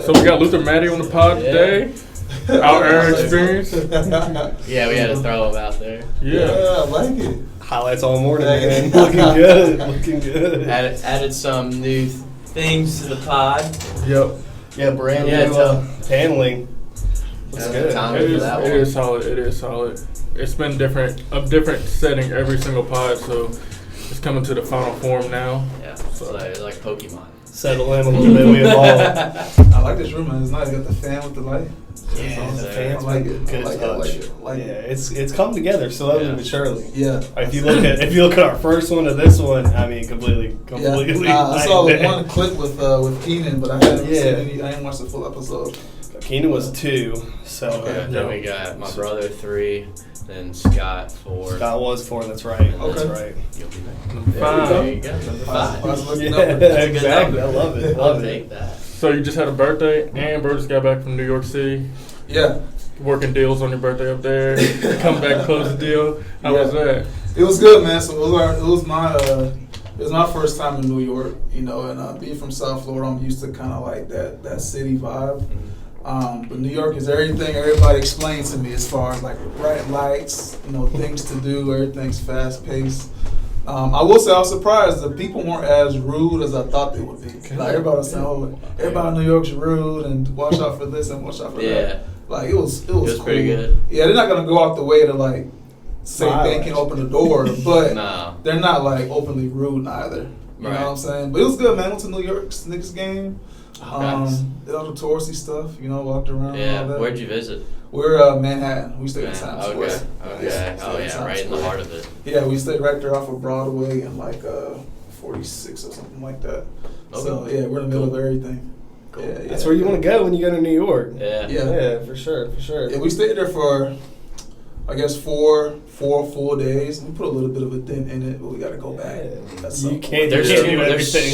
So we got Luther Maddy on the pod today. Our air experience. Yeah, we had to throw him out there. Yeah, I like it. Highlights all morning, man. Looking good. Looking good. Added some new things to the pod. Yep. Yeah, brand new paneling. Looks good. It is solid. It is solid. It's been a different setting every single pod, so it's coming to the final form now. Yeah, so it's like Pokemon. Settle in a little bit. We evolve. I like this room, man. It's nice. Got the fan with the light. Yeah, the fan's I like it. Good I like it. It's come together slowly but surely. Yeah. If you look at our first one to this one, I mean, completely. I saw one clip with Keenan, but I haven't seen any. I didn't watch the full episode. Keenan was 2, so then we got my brother 3, then Scott 4. Scott was 4. That's right. Okay. That's right. You'll be there. Number 5. There you go. Number 5. Exactly. I love it. I'll take that. So you just had a birthday, and bro just got back from New York City. Yeah. Working deals on your birthday up there. Come back, close the deal. How was that? It was good, man. So it was my first time in New York, and being from South Florida, I'm used to kind of like that city vibe. But New York is everything everybody explained to me as far as like bright lights, things to do, everything's fast paced. I will say I was surprised the people weren't as rude as I thought they would be. Like everybody was saying, everybody in New York's rude and watch out for this and watch out for that. Like it was cool. Pretty good. Yeah, they're not gonna go out the way to like say they can open the door, but they're not like openly rude either. You know what I'm saying? But it was good, man. Went to New York Knicks game. Did all the touristy stuff, walked around. Yeah, and all that. Where'd you visit? We're Manhattan. We stayed in Times Square. Okay. Right in the heart of it. Yeah, we stayed right there off of Broadway and like 46 or something like that. Okay. So yeah, we're in the middle of everything. Cool. Yeah, that's where you want to go when you go to New York. Yeah, for sure. Yeah, we stayed there for, I guess, four full days. We put a little bit of a dent in it, but we got to go back. There's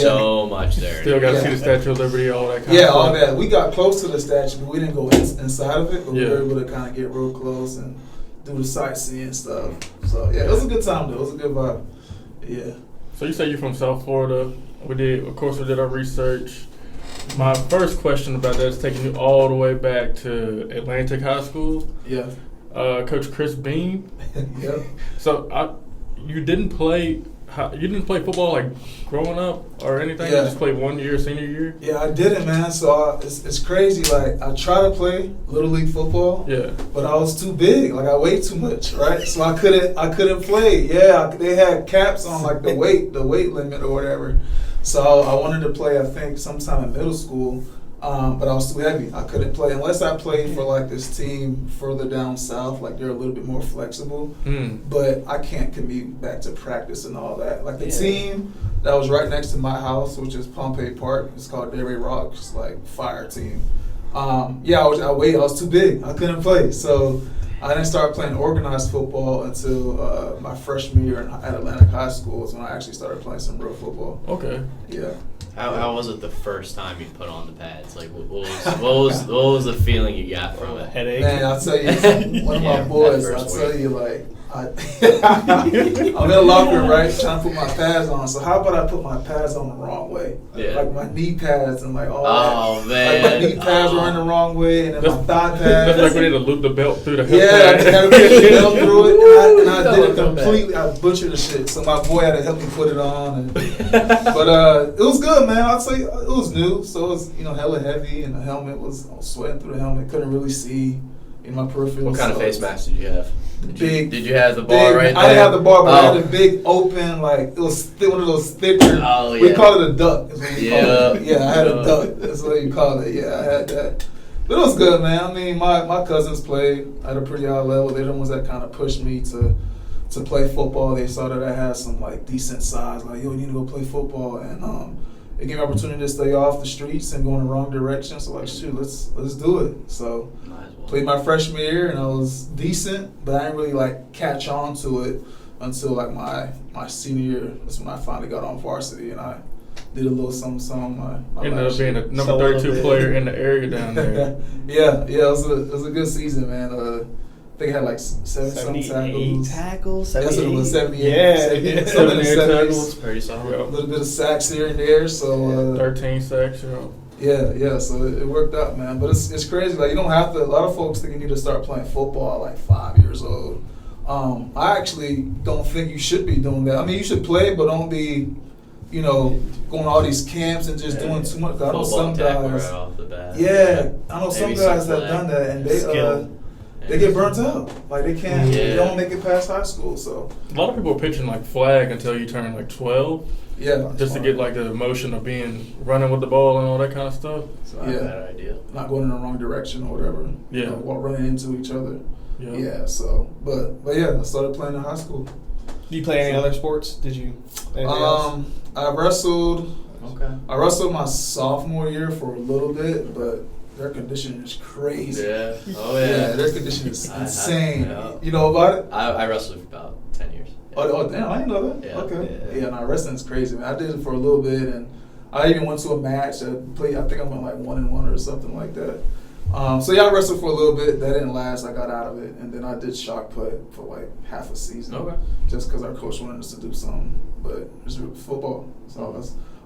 so much there. Still got to see the Statue of Liberty, all that kind of stuff. Yeah, all that. We got close to the statue, but we didn't go inside of it. But we were able to kind of get real close and do the sightseeing stuff. So yeah, it was a good time though. It was a good vibe. Yeah. So you say you're from South Florida. We did our research. My first question about that is taking you all the way back to Atlantic High School. Yeah. Coach Chris Beam. Yeah. So you didn't play football like growing up or anything. Yeah. You just played 1 year, senior year. Yeah, I didn't, man. So it's crazy. Like I tried to play little league football. Yeah. But I was too big. Like I weighed too much, right? So I couldn't play. Yeah, they had caps on like the weight limit or whatever. So I wanted to play, I think, sometime in middle school, but I was too heavy. I couldn't play unless I played for like this team further down south. Like they're a little bit more flexible, but I can't commute back to practice and all that. Like the team that was right next to my house, which is Pompey Park, it's called Derry Rocks, like fire team. I was too big. I couldn't play, so I didn't start playing organized football until my freshman year at Atlantic High School is when I actually started playing some real football. Okay. Yeah. How was it the first time you put on the pads? Like, what was the feeling you got from it? Headache. Man, I'll tell you, one of my boys, I'll tell you, like, I'm in the locker room, right, trying to put my pads on. So how about I put my pads on the wrong way? Yeah. Like my knee pads and like all that. Man. Like my knee pads were in the wrong way, and then my thigh pads. That's like we need to loop the belt through the hip pad. Yeah, I had to loop the belt through it, and I did it completely. Back. I butchered the shit. So my boy had to help me put it on. But it was good, man. I'd say it was new, so it was hella heavy, and the helmet I was sweating through the helmet. Couldn't really see in my peripheral. What kind of face mask did you have? Did you have the bar right there? I didn't have the bar, but I had a big open, like it was one of those thicker. Oh yeah. We call it a duck. Is what we call it. Yeah, I had a duck. That's what you call it. Yeah, I had that. But it was good, man. I mean, my cousins played at a pretty high level. They're the ones that kind of pushed me to play football. They saw that I had some like decent size. Like, yo, you need to go play football, and it gave me an opportunity to stay off the streets and go in the wrong direction. So like, shoot, let's do it. So played my freshman year, and I was decent, but I didn't really like catch on to it until like my senior year. That's when I finally got on varsity, and I did a little something. Ended up being a number 32 player in the area down there. yeah, it was a good season, man. I think I had like 78 tackles. That's what it was, 78. Yeah. 78 tackles. Pretty solid. A little bit of sacks here and there. So 13 sacks. Yeah. So it worked out, man. But it's crazy. Like, you don't have to. A lot of folks think you need to start playing football at like 5 years old. I actually don't think you should be doing that. I mean, you should play, but don't be, going to all these camps and just doing too much. I know some guys. Right off the bat. Yeah, I know some Maybe guys some have done that, and they Yeah. get burnt out. Like they can't. Yeah. They don't make it past high school. So A lot of people are pitching like flag until you turn like 12, yeah, just to get like the emotion of running with the ball and all that kind of stuff. It's not a bad idea. not going in the wrong direction or whatever. Yeah. While running into each other. Yeah. Yeah. So, but yeah, I started playing in high school. Do you play any other sports? Did you? Anything else? I wrestled. Okay. I wrestled my sophomore year for a little bit, but their conditioning is crazy. Yeah. Oh yeah. Yeah, their conditioning is insane. Yeah. You know about it? I wrestled for about 10 years. Oh damn, I didn't know that. Yeah, Okay. yeah. Yeah, no, wrestling's crazy, man. I did it for a little bit, and I even went to a match. I think I went like 1-1 or something like that. So yeah, I wrestled for a little bit. That didn't last. I got out of it, and then I did shot put for like half a season. Okay. Just because our coach wanted us to do something, but it's football. So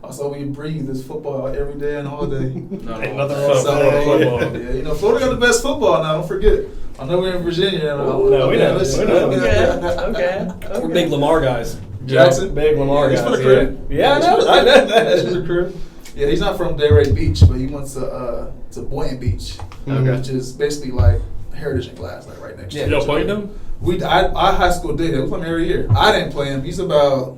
that's all we breathe is football every day and all day. Ain't nothing wrong with So, that. Football. yeah, Florida got the best football now. Don't forget. I know we're in Virginia. No, we know. Okay. We're big Lamar guys. Jackson, Big Lamar he's guys. from the crib. Yeah, I know that. He's from the crib. Yeah, he's not from Delray Beach, but he went to Boynton Beach, Okay. which is basically like Heritage and Glass, like right next to each Y'all other. played them? Our high school did it. We play him every year. I didn't play him. He's about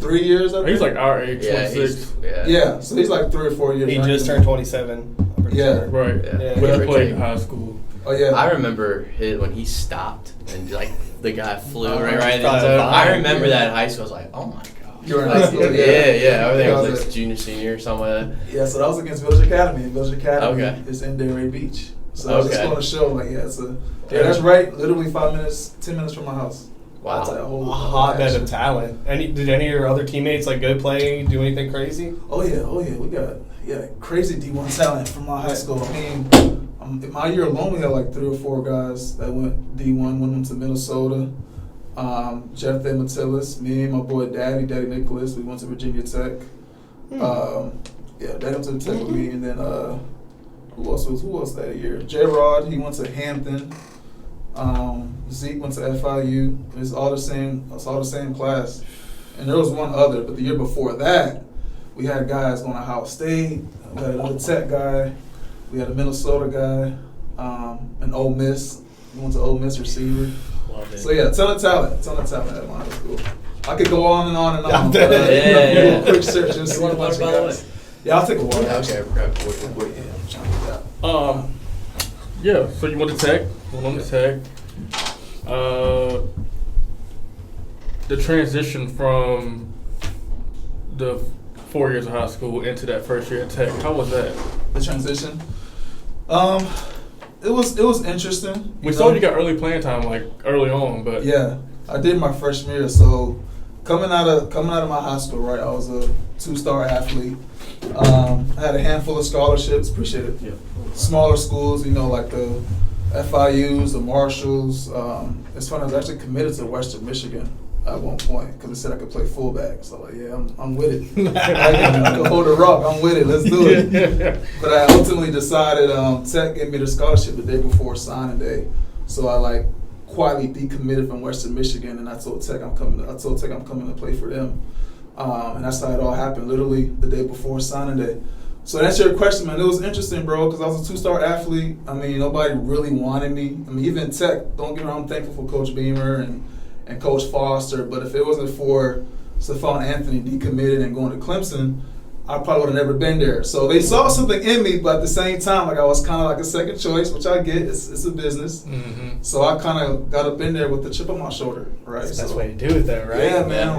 3 years. I think. He's like our age, Yeah, 26. Yeah, so he's like 3 or 4 years. He younger just than turned me. 27. I'm pretty Yeah. sure. Right. Yeah. But he Yeah. played in high school. Oh yeah. I remember when he stopped and like the guy flew right in the Probably zone. fine. I remember that in high school. I was like, oh my god. You were in high school, yeah. Yeah. I think I was Yeah. like junior, senior, or something like that. Yeah, so that was against Village Academy. And Village Academy Okay. is in Delray Beach. So I was just Okay. going to show, like, that's right. Literally 10 minutes from my house. Wow. That's a A whole hotbed action. of talent. Did any of your other teammates like go play, do anything crazy? Oh yeah. We got crazy D1 talent from my high school. I mean, in my year alone, we had like 3 or 4 guys that went D1. One went to Minnesota. Jeff Matillis, me, my boy Daddy Nicholas. We went to Virginia Tech. Daddy went to the Tech with me, and then who else that year? J-Rod, he went to Hampton. Zeke went to FIU. It's all the same class. And there was one other, but the year before that, we had guys going to Ohio State. We had another Tech guy. We had a Minnesota guy. An Ole Miss. We went to Ole Miss receiver. Love it. So yeah, ton of talent at my high school. I could go on and on and on. Yeah, but, yeah. do a quick search. Just You want a water, by the way? Yeah, I'll take a water. Okay, actually. crap. Yeah, I'm trying to get that. Yeah, so you went to Tech. The transition from the 4 years of high school into that first year at Tech, how was that? The transition. It was interesting. We saw you got early playing time, like early on, but Yeah, I did my freshman year. So coming out of my high school, right? I was a 2-star athlete. I had a handful of scholarships. Appreciate it. Yeah. Smaller schools, like the FIUs, the Marshalls. It's funny. I was actually committed to Western Michigan at one point because it said I could play fullback. So like, yeah, I'm with it. I can hold a rock. I'm with it. Let's do it. But I ultimately decided Tech gave me the scholarship the day before signing day. So I quietly decommitted from Western Michigan, and I told Tech I'm coming to play for them. And that's how it all happened. Literally the day before signing day. So to answer your question, man, it was interesting, bro, because I was a 2-star athlete. I mean, nobody really wanted me. I mean, even Tech, don't get me wrong, I'm thankful for Coach Beamer and Coach Foster, but if it wasn't for Stephon Anthony decommitted and going to Clemson, I probably would have never been there. So they saw something in me, but at the same time, I was kind of like a second choice, which I get. It's a business. Mm-hmm. So I kind of got up in there with the chip on my shoulder, right? That's the best So- way to do it, though, right? Yeah, man.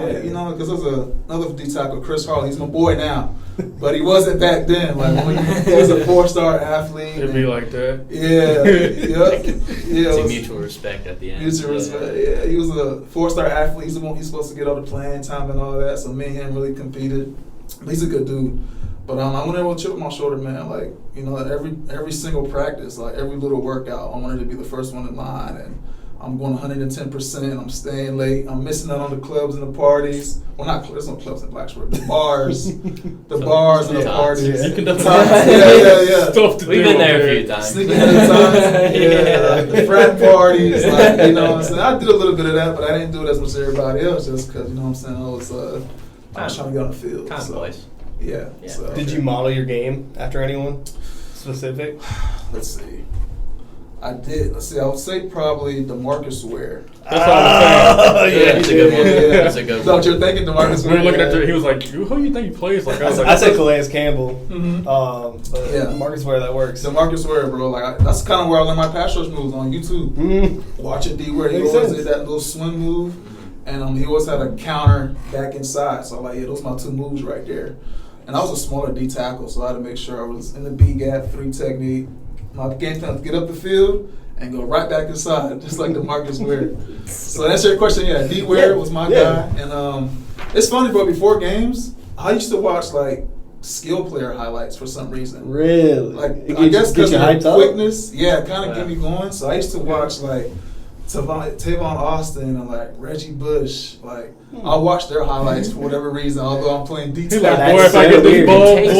Because there's another D tackle, Chris Harley. He's my boy now, but he wasn't back then. Like when he was a 4-star athlete. It'd be like that. Yeah, yeah. It's a mutual respect at the end. Mutual respect. Yeah, he was a 4-star athlete. He's supposed to get all the playing time and all that. So me and him really competed. He's a good dude. But I went there with a chip on my shoulder, man. Every single practice, every little workout, I wanted to be the first one in line. And I'm going 110%. I'm staying late. I'm missing out on the clubs and the parties. Well, there's no clubs in Blacksburg. The bars, the bars and the parties. You can The definitely yeah. stuff to do We've been there a over few times. Sneaking in the times. Yeah, the frat parties. Like, you know what I'm saying? I did a little bit of that, but I didn't do it as much as everybody else just because, you know what I'm saying, I was trying to get on the field. Kind of boys. Yeah. Yeah. So. Did you model your game after anyone specific? Let's see. I did. Let's see. I would say probably DeMarcus Ware. That's what I was saying. Yeah, he's a good one. That's a good Is that what one. you're thinking, DeMarcus We Ware? were looking at Yeah. he was like, who do you think he plays like? I was like, I said Calais Campbell. Mhm. But Yeah. Marcus Ware, that works. DeMarcus Ware, bro. Like that's kind of where I learned my pass rush moves on YouTube. Mm. Watching D Ware, he Makes always sense. did that little swing move, and he always had a counter back inside. So I'm like, yeah, those are my two moves right there. And I was a smaller D tackle, so I had to make sure I was in the B gap, 3 technique. My game plan was get up the field and go right back inside, just like DeMarcus Ware. So to answer your question, yeah, D Ware was my guy. And it's funny, bro, before games, I used to watch like skill player highlights for some reason. Really? Like It I guess gets because you of hyped the up? quickness, yeah, kind of Yeah. get me going. So I used to watch like Tavon Austin and like Reggie Bush. Like I watch their highlights for whatever reason, although I'm playing D he's like, tackle. boy, if I get this You ball, can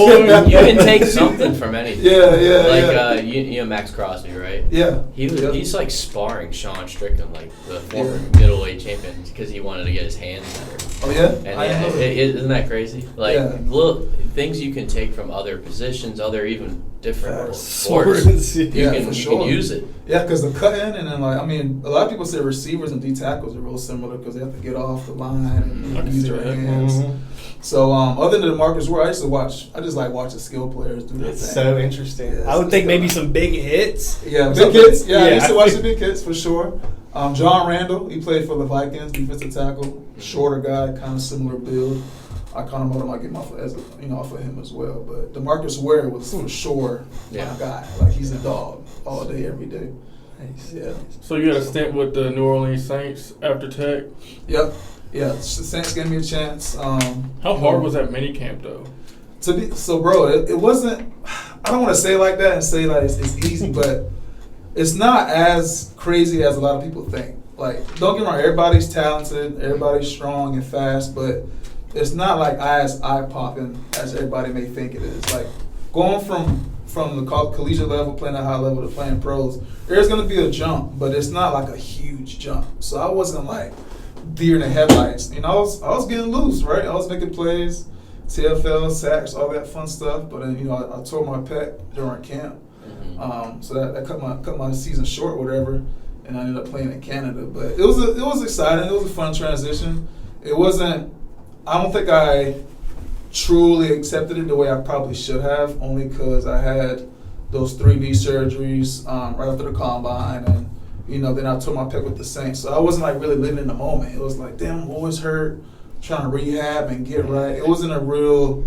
boy. you can take something from anything. Yeah, Like you know Max Crosby, right? yeah. He's like sparring Sean Strickland, like the former middleweight champion, because he wanted to get his hands better. Oh yeah. And I didn't know that. isn't that crazy? Like Yeah. little things you can take from other positions, other even different Facts. sports. Swords. You Yeah, can for you sure. can use it. Yeah, because the cut in and then like I mean, a lot of people say receivers and D tackles are real similar because they have to get off the line and I can use see their that. hands. Mhm. So other than Marcus Ware, I just like watching skill players do their It's thing. so interesting. Yeah, I would it's think maybe good. some big hits. Yeah, big Something- hits. Yeah, I yeah. used to watch the big hits for sure. John Randall, he played for the Vikings, defensive tackle, shorter guy, kind of similar build. I kind of modeled my game off of him as well. But DeMarcus Ware was for sure my Yeah. guy. Like he's a dog all day, every day. Nice. Yeah. So you had a stint with the New Orleans Saints after Tech. Yep. Yeah. The Saints gave me a chance. How hard was that mini camp though? Bro, it wasn't. I don't want to say it like that and say like it's easy, but it's not as crazy as a lot of people think. Like, don't get me wrong, everybody's talented, everybody's strong and fast, but it's not like as eye-popping as everybody may think it is. Like, going from the collegiate level, playing at high level, to playing pros, there's going to be a jump, but it's not like a huge jump. So I wasn't like deer in the headlights. You know, I was getting loose, right? I was making plays, TFL, sacks, all that fun stuff. But then, you know, I tore my pec during camp. So that cut my season short, whatever, and I ended up playing in Canada. But it was exciting. It was a fun transition. It wasn't. I don't think I truly accepted it the way I probably should have, only because I had those 3 knee surgeries right after the combine, and you know, then I tore my pec with the Saints. So I wasn't like really living in the moment. It was like, damn, I'm always hurt, trying to rehab and get right. It wasn't a real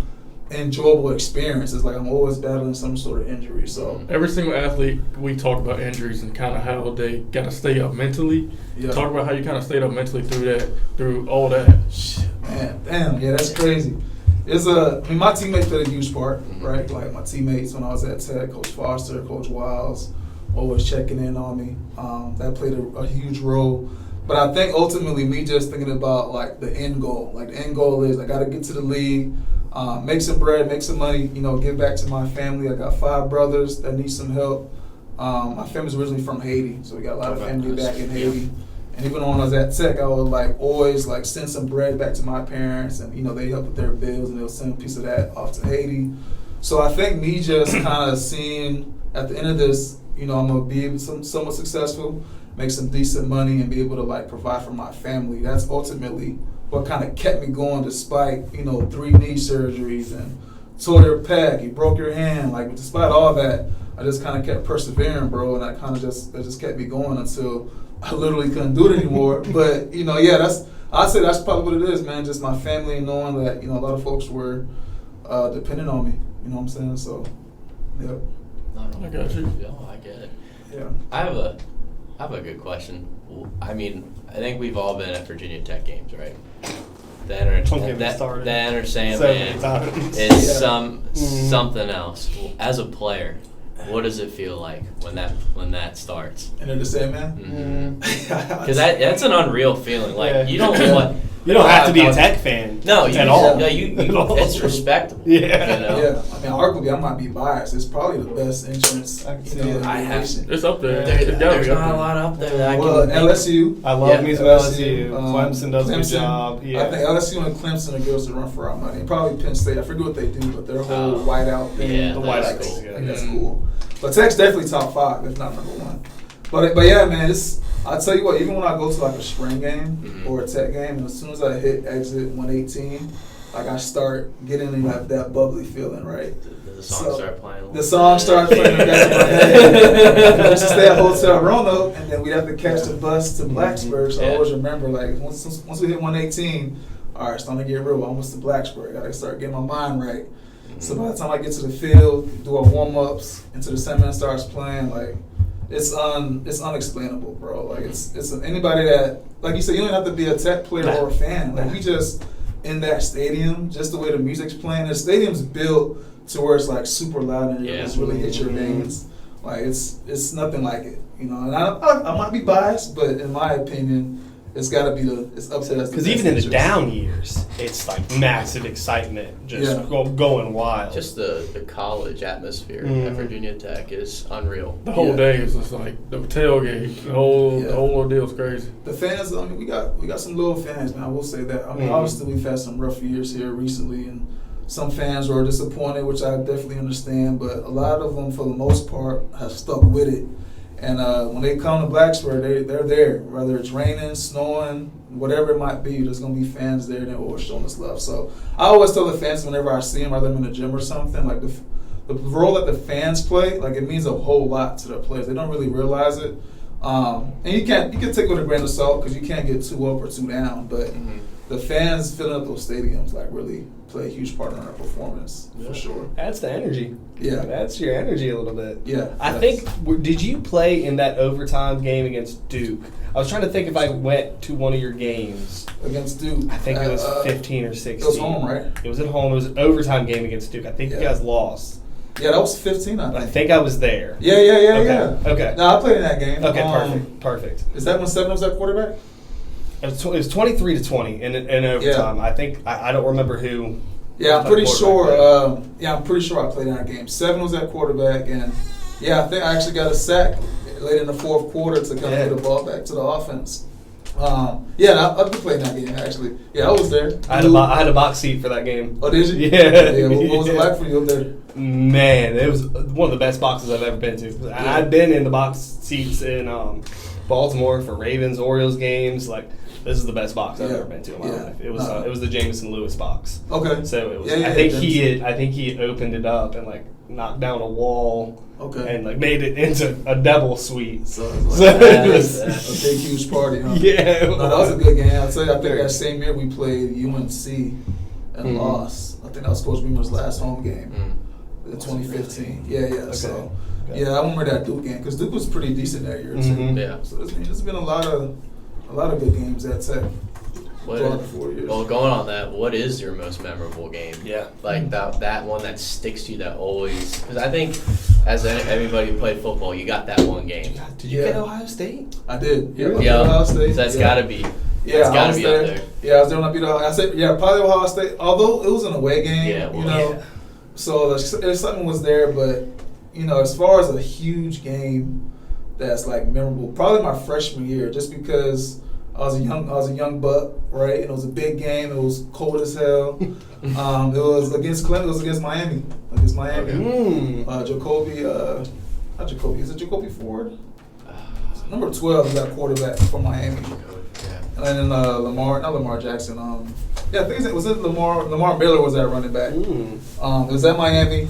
enjoyable experience. It's like I'm always battling some sort of injury. So Every single athlete, we talk about injuries and kind of how they got to stay up mentally. yeah. Talk about how you kind of stayed up mentally through all that. Shit, man, damn, yeah, that's crazy. My teammates played a huge part, right? Like my teammates when I was at Tech, Coach Foster, Coach Wiles, always checking in on me. That played a huge role. But I think ultimately me just thinking about like the end goal. Like the end goal is I got to get to the league, make some bread, make some money, you know, give back to my family. I got 5 brothers that need some help. My family's originally from Haiti, so we got a lot of family back in Haiti. And even when I was at Tech, I would like always like send some bread back to my parents, and you know they help with their bills, and they'll send a piece of that off to Haiti. So I think me just kind of seeing at the end of this, you know, I'm gonna be somewhat successful, make some decent money, and be able to like provide for my family. That's ultimately what kind of kept me going, despite 3 knee surgeries and tore your pec, you broke your hand. Like despite all that, I just kind of kept persevering, bro, and that just kept me going until I literally couldn't do it anymore. But I'd say that's probably what it is, man. Just my family knowing that a lot of folks were dependent on me. You know what I'm saying? So, yeah. I got you. No, I get it. Yeah. I have a good question. I mean, I think we've all been at Virginia Tech games, right? The Enter So many Sandman times. is Yeah. something else. As a player, what does it feel like when that starts? And they're the same man. Because that's an unreal feeling. Like you don't want. You don't have to be a Tech fan. No, at all. No, it's respectable. Yeah. You know? Yeah. I mean, arguably, I might be biased. It's probably the best entrance. It's up there. There's not a lot up there that I can. Well, LSU. I love me some LSU. Clemson does a good Clemson, job. Yeah. I think LSU and Clemson are girls to run for our money. And probably Penn State. I forget what they do, but their whole whiteout thing. Yeah, the that's whiteout cool. is good. I think that's cool. But Tech's definitely top 5, if not number 1. But yeah, man, I tell you what, even when I go to like a spring game or a Tech game, and as soon as I hit exit 118, like I start getting like that bubbly feeling, right? The song start playing. The song starts playing in the back of my head. We used to stay at Hotel Roanoke, and then we'd have to catch the bus to Blacksburg. So I always remember, like, once we hit 118, all right, it's time to get real. We're almost to Blacksburg. I gotta start getting my mind right. So by the time I get to the field, do our warm-ups, until the cement starts playing, like, it's unexplainable, bro. Like it's anybody that, like you said, you don't have to be a Tech player or a fan. Like we just in that stadium, just the way the music's playing. The stadium's built to where it's like super loud and it's really hit your veins. Like it's nothing like it, you know. And I might be biased, but in my opinion, it's got to be it's up to us. Because even in the down years, it's like massive excitement, just going wild. Just the college atmosphere at Virginia Tech is unreal. The whole day is just like the tailgate. The whole ordeal is crazy. The fans, I mean, we got some little fans, man. I will say that. I mean, obviously we've had some rough years here recently, and some fans were disappointed, which I definitely understand. But a lot of them, for the most part, have stuck with it. And when they come to Blacksburg, they're there. Whether it's raining, snowing, whatever it might be, there's going to be fans there that will show us love. So I always tell the fans whenever I see them, whether I'm in the gym or something, like the role that the fans play, like it means a whole lot to the players. They don't really realize it. And you can take it with a grain of salt because you can't get too up or too down. But the fans filling up those stadiums like really play a huge part in our performance for sure. That's the energy. Yeah, that's your energy a little bit. Yeah, I think. Did you play in that overtime game against Duke? I was trying to think if I went to one of your games against Duke. I think it was 15 or 16. It was home, right? It was at home. It was an overtime game against Duke. I think you guys lost. Yeah, that was 15. I think I was there. Yeah. Okay. No, I played in that game. Okay, perfect. Is that when Seven was at quarterback? It was 23-20 in overtime. I think I don't remember who. Yeah, I'm pretty sure. I'm pretty sure I played in that game. Seven was at quarterback, and I think I actually got a sack late in the fourth quarter to kind of get the ball back to the offense. I played in that game actually. Yeah, I was there. I had a box seat for that game. Oh, did you? Yeah. What was it like for you up there? Man, it was one of the best boxes I've ever been to. Yeah. I've been in the box seats in Baltimore for Ravens, Orioles games. Like, this is the best box I've ever been to in my life. It was the Jameson Lewis box. Okay. So it was. I think he had opened it up and like knocked down a wall. Okay. And like made it into a double suite. So it was a big huge party. Huh? Yeah. No, that was a good game. I'll tell you. I think that same year we played UNC and lost. I think that was Coach Beamer's last home game. In 2015. Yeah. Okay. So, I remember that Duke game because Duke was pretty decent that year too. Yeah. So there's been a lot of good games at Tech. Throughout the 4 years. Well, going on that, what is your most memorable game? Yeah. Like that one that sticks to you that always, because I think as everybody who played football, you got that one game. Did you get Ohio State? I did. Yeah. Ohio State. So that's got to be. Yeah, it's got to be up there. Yeah, I was there when I beat Ohio. I said, probably Ohio State. Although it was an away game, so something was there. But as far as a huge game that's like memorable, probably my freshman year, just because I was a young buck, right? And it was a big game. It was cold as hell. It was against Clemson. It was against Miami. Jacoby. Not Jacoby. Is it Jacoby Ford? Number 12 is that quarterback from Miami. And then Lamar Jackson. I think it was Lamar Miller was that running back. It was at Miami,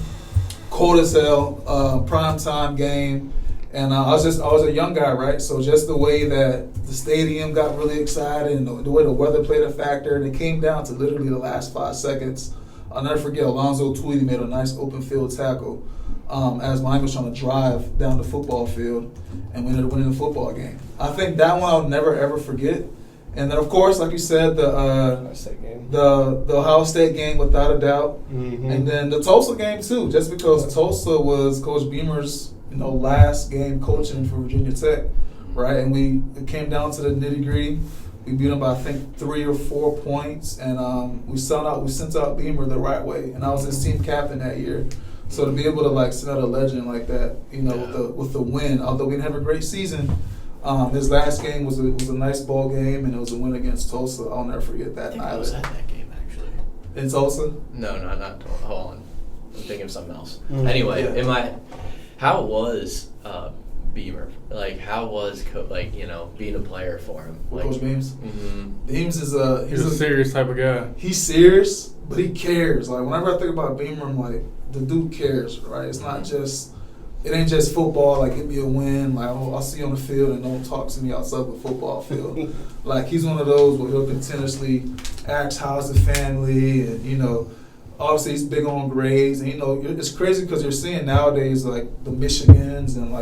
cold as hell, prime time game, and I was a young guy, right? So just the way that the stadium got really excited and the way the weather played a factor, and it came down to literally the last 5 seconds. I'll never forget Alonzo Tweedy made a nice open field tackle as Miami was trying to drive down the football field, and we ended up winning the football game. I think that one I'll never ever forget. And then, of course, like you said, the Ohio State game, without a doubt. Mm-hmm. And then the Tulsa game, too, just because Tulsa was Coach Beamer's last game coaching for Virginia Tech, right? And it came down to the nitty-gritty. We beat them by, I think, 3 or 4 points. And we sent out Beamer the right way. And I was his team captain that year. So to be able to, send out a legend like that, with the win, although we didn't have a great season, his last game was a nice ball game, and it was a win against Tulsa. I'll never forget that night. I was at that game, actually. In Tulsa? No, not Tulsa. Hold on. I'm thinking of something else. Mm-hmm. Anyway, how was Beamer? How was being a player for him? Coach Beams? Mm-hmm. Beams is he's a serious type of guy. He's serious, but he cares. Whenever I think about Beamer, I'm like, the dude cares, right? It's not just... It ain't just football, give me a win. I'll see you on the field and don't talk to me outside the football field. He's one of those where he'll continuously ask how's the family, and, obviously he's big on grades. And, it's crazy because you're seeing nowadays, the Michigans and,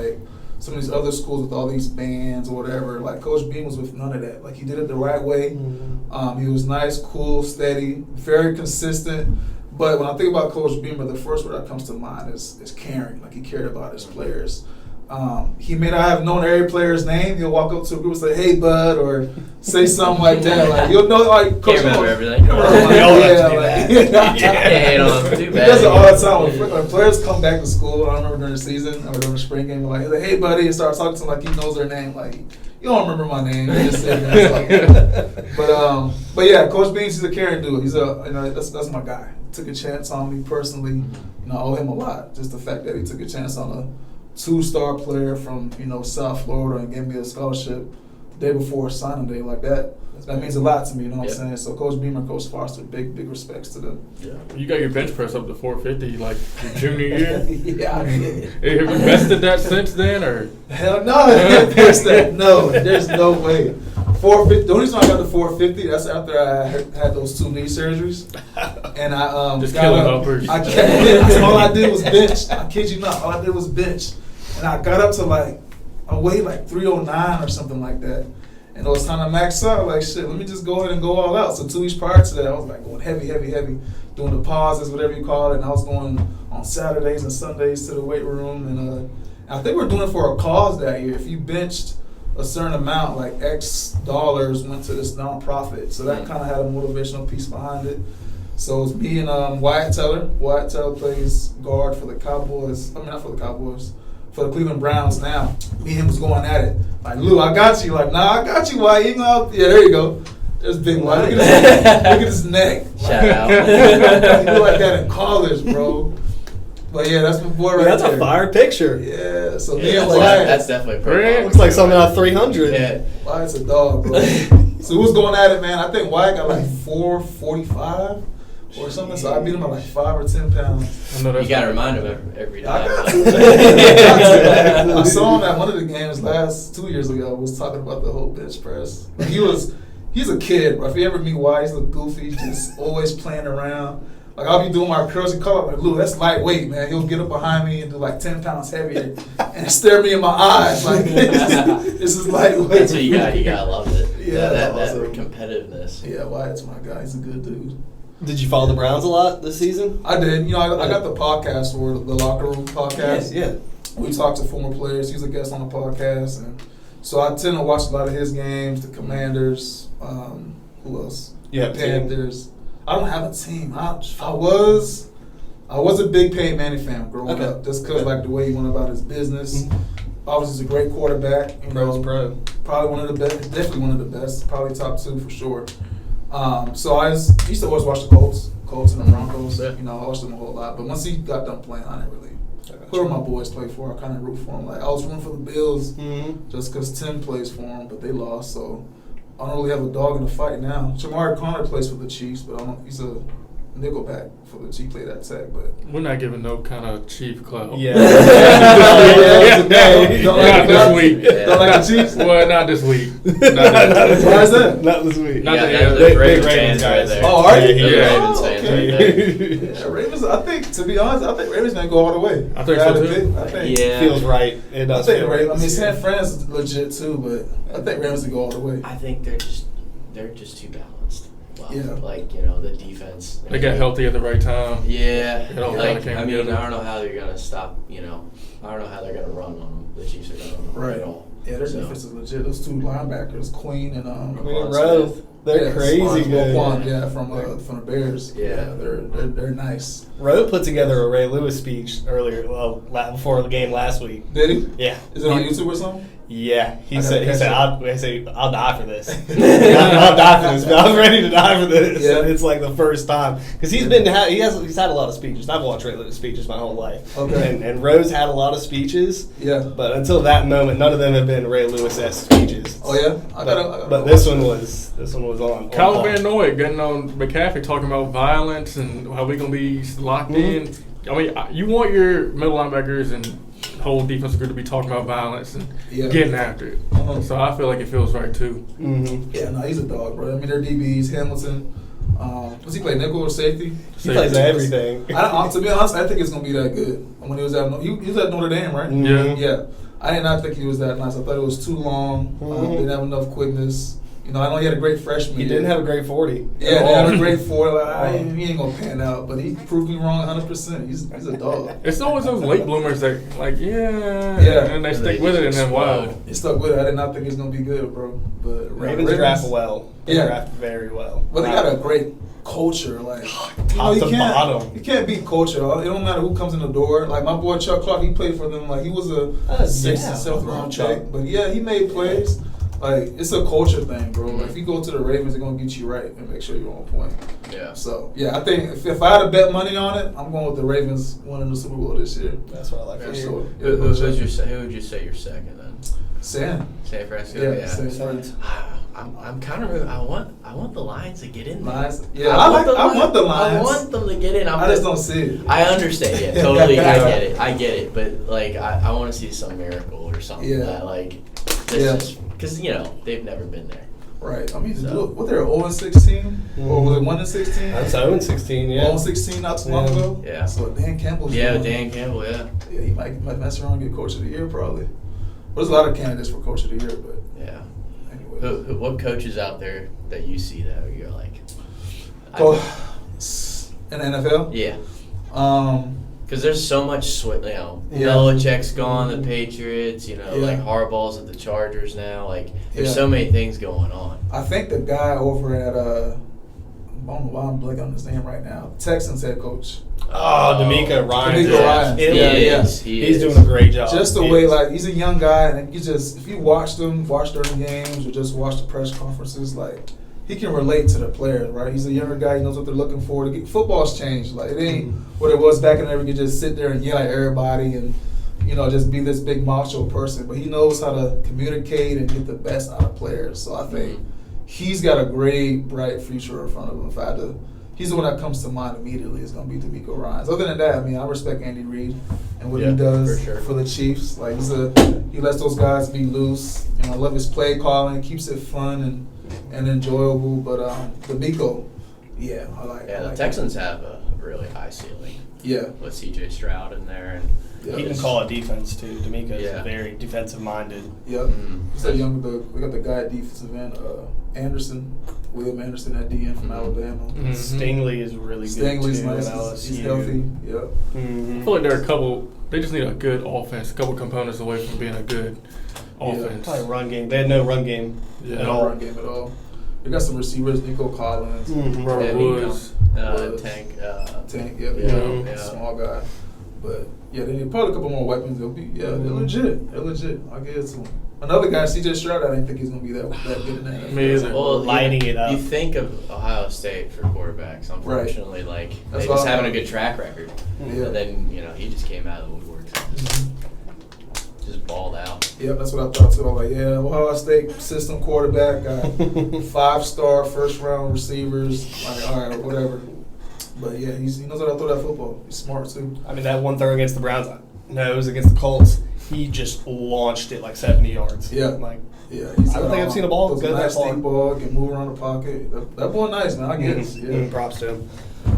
some of these other schools with all these bands or whatever. Coach Beam was with none of that. He did it the right way. Mm-hmm. He was nice, cool, steady, very consistent. But when I think about Coach Beamer, the first word that comes to mind is caring. He cared about his players. He may not have known every player's name. He'll walk up to a group and say, "Hey, bud," or say something like that. You'll know, Coach. Can't remember everything. He does it all the time. When players come back to school, I remember during the season or during the spring game, he's like, "Hey, buddy," and starts talking to him he knows their name. You don't remember my name. You just said that. But yeah, Coach Beans, he's a caring dude. He's that's my guy. Took a chance on me personally. I owe him a lot. Just the fact that he took a chance on a 2-star player from South Florida and gave me a scholarship the day before signing day like that. That means a lot to me. You know what I'm saying? So Coach Beamer, Coach Foster, big respects to them. Yeah, you got your bench press up to 450 your junior year. Yeah, I did. Have you bested that since then, or? Hell no, I haven't bested that. No, there's no way. 450. The only reason I got to 450, that's after I had those 2 knee surgeries, and I just killing uppers. All I did was bench. I kid you not. All I did was bench, and I got up to I weighed 309 or something like that. And it was time to max out. Shit, let me just go ahead and go all out. So 2 weeks prior to that, I was going heavy, doing the pauses, whatever you call it. And I was going on Saturdays and Sundays to the weight room. And I think we're doing it for a cause that year. If you benched a certain amount, X dollars went to this nonprofit. So that kind of had a motivational piece behind it. So it was me and Wyatt Teller. Wyatt Teller plays guard for the Cowboys. I mean, not for the Cowboys. For the Cleveland Browns now. Me and him was going at it. Lou, I got you. Nah, I got you, Wyatt. Yeah, there you go. There's big Wyatt. Look at his neck. Shout out. He looked like that in college, bro. But yeah, that's my boy right there. That's a fire picture. Yeah, so me and Wyatt. That's definitely pretty. Looks like something out of 300. Yeah. Wyatt's a dog, bro. So who was going at it, man? I think Wyatt got 445. Or something, so I beat him by 5 or 10 pounds. You got to remind him every time. I saw him at one of the games 2 years ago. Was talking about the whole bench press. He's a kid, bro. If you ever meet Wyatt, he's look goofy, just always playing around. I'll be doing my curls and call it Lou, that's lightweight, man. He'll get up behind me and do 10 pounds heavier and stare me in my eyes this is lightweight. That's what you got. You gotta love it. Yeah, that awesome. competitiveness. Yeah, Wyatt's my guy. He's a good dude. Did you follow the Browns a lot this season? I did. I got the podcast for the Locker Room podcast. Yeah. We talk to former players. He's a guest on the podcast, and so I tend to watch a lot of his games. The Commanders. Who else? Yeah, Panthers. I don't have a team. I was a big Peyton Manning fan growing up, just because the way he went about his business. Mm-hmm. Obviously, he's a great quarterback. Pro. Probably one of the best. Definitely one of the best. Probably top 2 for sure. So I used to always watch the Colts and the Broncos. Yeah. I watched them a whole lot. But once he got done playing, I didn't really. Whoever my boys play for, I kind of root for them. I was rooting for the Bills just because Tim plays for them, but they lost. So I don't really have a dog in the fight now. Shamari Connor plays for the Chiefs, but he's a nickelback for the Chiefs. Played at Tech, but we're not giving no kind of Chief clout. Yeah. Not this week. Don't like the Chiefs? Well, not this week. Why is that? Not this week. Not the Ravens fans right there. Oh, are you? Yeah. Oh, Ravens fans okay. right there. Yeah, Ravens. I think, to be honest, Ravens gonna go all the way. I think so too. I think. Yeah. Feels right. It does. I think Ravens. San Fran's legit too, but I think Ravens will go all the way. I think they're just they're just too balanced. Well, Yeah. like, you know, the defense. They got healthy at the right time. Yeah. It all Like, kinda came I mean, together. I don't know how they're going to stop, you know, I don't know how they're going to run on them. The Chiefs are going to run on them at all. Yeah, their So, defense is legit. Those two linebackers, Queen and Queen and Smith. Rowe, they're yeah, crazy good. Roquan, from the Bears. Yeah. They're nice. Rowe put together a Ray Lewis speech earlier, before the game last week. Did he? Yeah. Is it on YouTube or something? Yeah, he I said gotta I'll die for this. I'll die for this. Man. I'm ready to die for this. Yeah. And it's like the first time because he's had a lot of speeches. I've watched Ray Lewis speeches my whole life. Okay. And Rose had a lot of speeches. Yeah. But until that moment, none of them have been Ray Lewis-esque speeches. Oh yeah. But this one was on. Kyle Van Noy getting on McCaffrey talking about violence and how we gonna be locked in. I mean, you want your middle linebackers and whole defensive group to be talking about violence and getting after it. Uh-huh. So I feel like it feels right too. Mm-hmm. Yeah, no, he's a dog, bro. I mean, their DBs, Hamilton. Does he play nickel or safety? He plays everything. To be honest, I think it's gonna be that good. When he was at he was at Notre Dame, right? Yeah. Yeah. I did not think he was that nice. I thought it was too long. Didn't have enough quickness. You know, I know he had a great freshman. He didn't have a great 40. Yeah, they had a great 4. Like, he ain't gonna pan out, but he proved me wrong 100%. He's a dog. It's always those late bloomers that Yeah. and they stick with it and then wow. He stuck with it. I did not think he's gonna be good, bro. But Ravens draft well. They draft very well. But they got a great culture, like Top to bottom. You can't beat culture. It don't matter who comes in the door. Like my boy Chuck Clark, he played for them. Like he was a 6th and 7th round pick, but yeah, he made plays. Like it's a culture thing, bro. Like if you go to the Ravens, they're gonna get you right and make sure you're on point. Yeah. So yeah, I think if I had to bet money on it, I'm going with the Ravens winning the Super Bowl this year. That's what I like For to hear. sure. Who would you say your second then? San Francisco? Yeah. San I'm kind of. I want the Lions to get in there. Lions. Yeah, I want the Lions. I want them to get in. I just don't see it. I understand. Yeah, totally. I get it. But like, I want to see some miracle or something. Yeah. That like, because you know they've never been there. Right. I mean, So- what they're 0-16 or was it 1-16? That's 0-16, yeah. 0-16 not too long ago. Yeah. So Dan Campbell's Yeah, doing- Dan Campbell. Yeah. Yeah, he might mess around and get Coach of the Year probably. There's a lot of candidates for Coach of the Year, but Yeah. anyway. What coaches out there that you see that you're like? In the NFL? Yeah. Um, Because there's so much Yeah. Belichick's gone, the Patriots, you know, Yeah. like Harbaugh's at the Chargers now. Like, there's Yeah. so many things going on. I think the guy over at I don't know why I'm blanking on his name right now. Texans head coach. Oh, D'Amico Ryans. D'Amico Ryans. He Yeah. He's doing a great job. Just the way, like, he's a young guy, and you just, if you watch during games or just watch the press conferences, like, he can relate to the players, right? He's a younger guy, he knows what they're looking for. Football's changed. Like, it ain't what it was back in there, where you could just sit there and yell at everybody and, you know, just be this big macho person. But he knows how to communicate and get the best out of players. So I think he's got a great, bright future in front of him. If I had to, he's the one that comes to mind immediately. Is going to be D'Amico Ryans. Other than that, I mean, I respect Andy Reid and what he does for sure. for the Chiefs. Like he lets those guys be loose. You know, I love his play calling. Keeps it fun and enjoyable. But D'Amico, yeah, I like. Yeah, I the like Texans have a really high ceiling. Yeah. With C.J. Stroud in there, and He can call it defense too. D'Amico's Yeah. very defensive minded. Yep. He's that young. We got the guy at defensive end, William Anderson at DN from Alabama. Mhm. Stingley is really good Stingley's too. nice. at LSU. He's healthy. Yep. I feel like there are a couple. They just need a good offense. A couple components away from being a good offense. Probably run game. They had no run game Yeah. at No all. run game at all. They got some receivers. Nico Collins, Robert Yeah, Woods. Tank. Tank. Yeah. Yeah. Small guy. But yeah, they need probably a couple more weapons. They'll be they're legit. They're legit. I'll give it to them. Another guy, C.J. Stroud, I didn't think he's gonna be that good in that. Me either. Well, Lighting it up. You think of Ohio State for quarterbacks, unfortunately, like That's they just why- having a good track record. Yeah. And then, you know, he just came out of the woodwork. Just balled out. Yep, that's what I thought too. I was like, yeah, Ohio State system quarterback, got 5-star first round receivers. Like, all right, whatever. But yeah, he knows how to throw that football. He's smart too. I mean, that one throw against the Browns, no, it was against the Colts. He just launched it like 70 yards. Yeah. Like, Yeah, he's I don't think I've seen a ball those go that nice far. deep ball, can move around the pocket. That boy nice, man. I get it. Yeah. Props to him.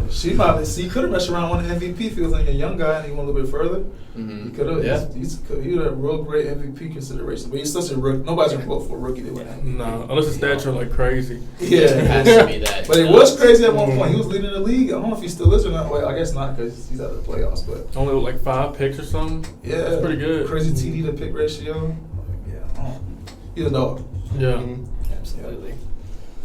She probably see. Could have messed around won an MVP if he was a young guy and he went a little bit further. Mm-hmm. He could have. Yeah. He had a real great MVP consideration, but he's such a rookie. Nobody's gonna vote for a rookie that win MVP. No, unless his stats are like crazy. Yeah, It has to be that. But it was crazy at one point. He was leading the league. I don't know if he still is or not. Well, I guess not because he's out of the playoffs. But Only like 5 picks or something. yeah, That's pretty good. Crazy TD to pick ratio. Yeah, he's a dog. Yeah. Absolutely.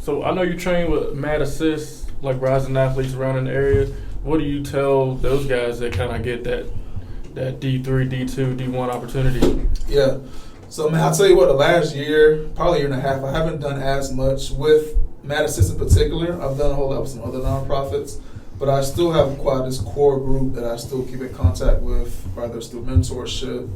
So I know you train with mad assists, like rising athletes around in the area. What do you tell those guys that kind of get that D3, D2, D1 opportunity? Yeah. So, man, I'll tell you what, the last year, probably year and a half, I haven't done as much with Mad Assist in particular. I've done a whole lot with some other nonprofits, but I still have quite this core group that I still keep in contact with, whether it's through mentorship,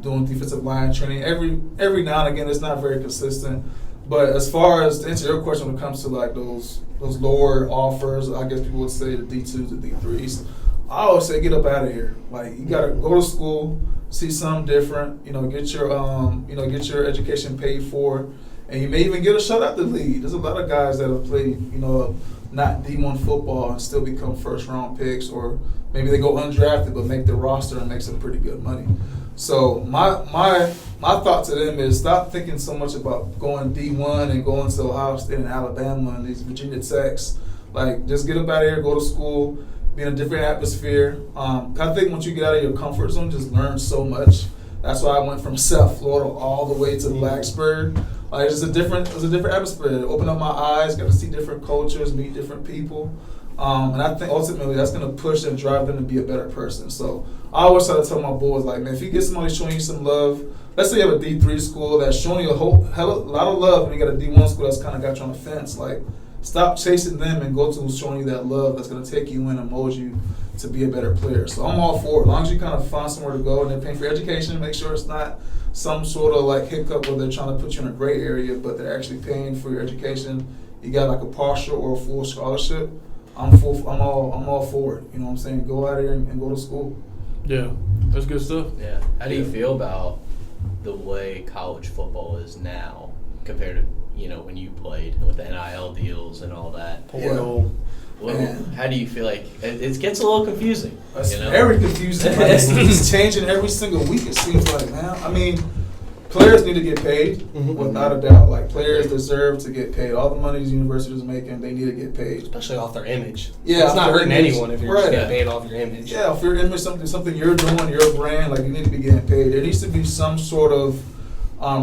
doing defensive line training. Every now and again, it's not very consistent. But as far as to answer your question when it comes to like those lower offers, I guess people would say the D2s, the D3s, I always say get up out of here. Like you gotta go to school, see something different. Get your education paid for, and you may even get a shot at the league. There's a lot of guys that have played, not D1 football and still become first round picks, or maybe they go undrafted but make the roster and make some pretty good money. So my thought to them is stop thinking so much about going D1 and going to Ohio State and Alabama and these Virginia Techs. Like just get up out of here, go to school, be in a different atmosphere. I think once you get out of your comfort zone, just learn so much. That's why I went from South Florida all the way to Blacksburg. Like it's a different atmosphere. It opened up my eyes, got to see different cultures, meet different people. And I think ultimately that's going to push and drive them to be a better person. So I always try to tell my boys, like, man, if you get somebody showing you some love, let's say you have a D3 school that's showing you a lot of love, and you got a D1 school that's kind of got you on the fence, like, stop chasing them and go to who's showing you that love that's going to take you in and mold you to be a better player. So I'm all for it. As long as you kind of find somewhere to go and they're paying for your education, make sure it's not some sort of like hiccup where they're trying to put you in a gray area, but they're actually paying for your education. You got like a partial or a full scholarship. I'm all for it. You know what I'm saying? Go out here and go to school. Yeah, that's good stuff. Yeah. How do you feel about the way college football is now compared to when you played with the NIL deals and all that? Portal. How do you feel like it gets a little confusing? It's very confusing. Like, it's changing every single week. It seems like, man. I mean, players need to get paid, without a doubt. Like players deserve to get paid. All the money these universities are making, they need to get paid, especially off their image. Yeah, it's not hurting anyone if you're just getting right. paid off your image. Yeah, if your image, something you're doing, your brand, like you need to be getting paid. There needs to be some sort of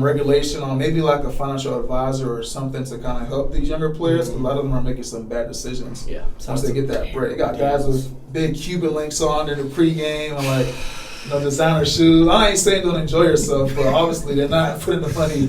regulation on maybe like a financial advisor or something to kind of help these younger players. Because a lot of them are making some bad decisions. Yeah, once they get that break, they got guys with big Cuban links on in the pregame and like. Designer shoes. I ain't saying don't enjoy yourself, but obviously they're not putting the money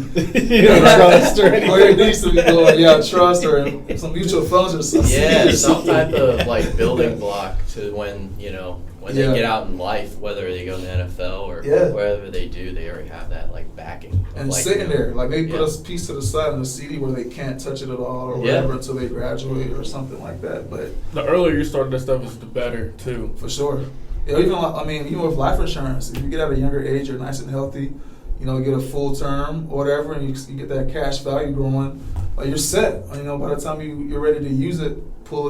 trust or anything. where it needs to be going. Trust or some mutual funds or something. Yeah, some type of like building block to when they get out in life, whether they go in the NFL or wherever they do, they already have that like backing. And like, sitting there, like they put a piece to the side in the CD where they can't touch it at all or whatever until they graduate or something like that. But the earlier you start that stuff is the better too. For sure. Yeah, even with life insurance, if you get at a younger age, you're nice and healthy, get a full term or whatever, and you get that cash value growing, you're set. By the time you're ready to use it, pull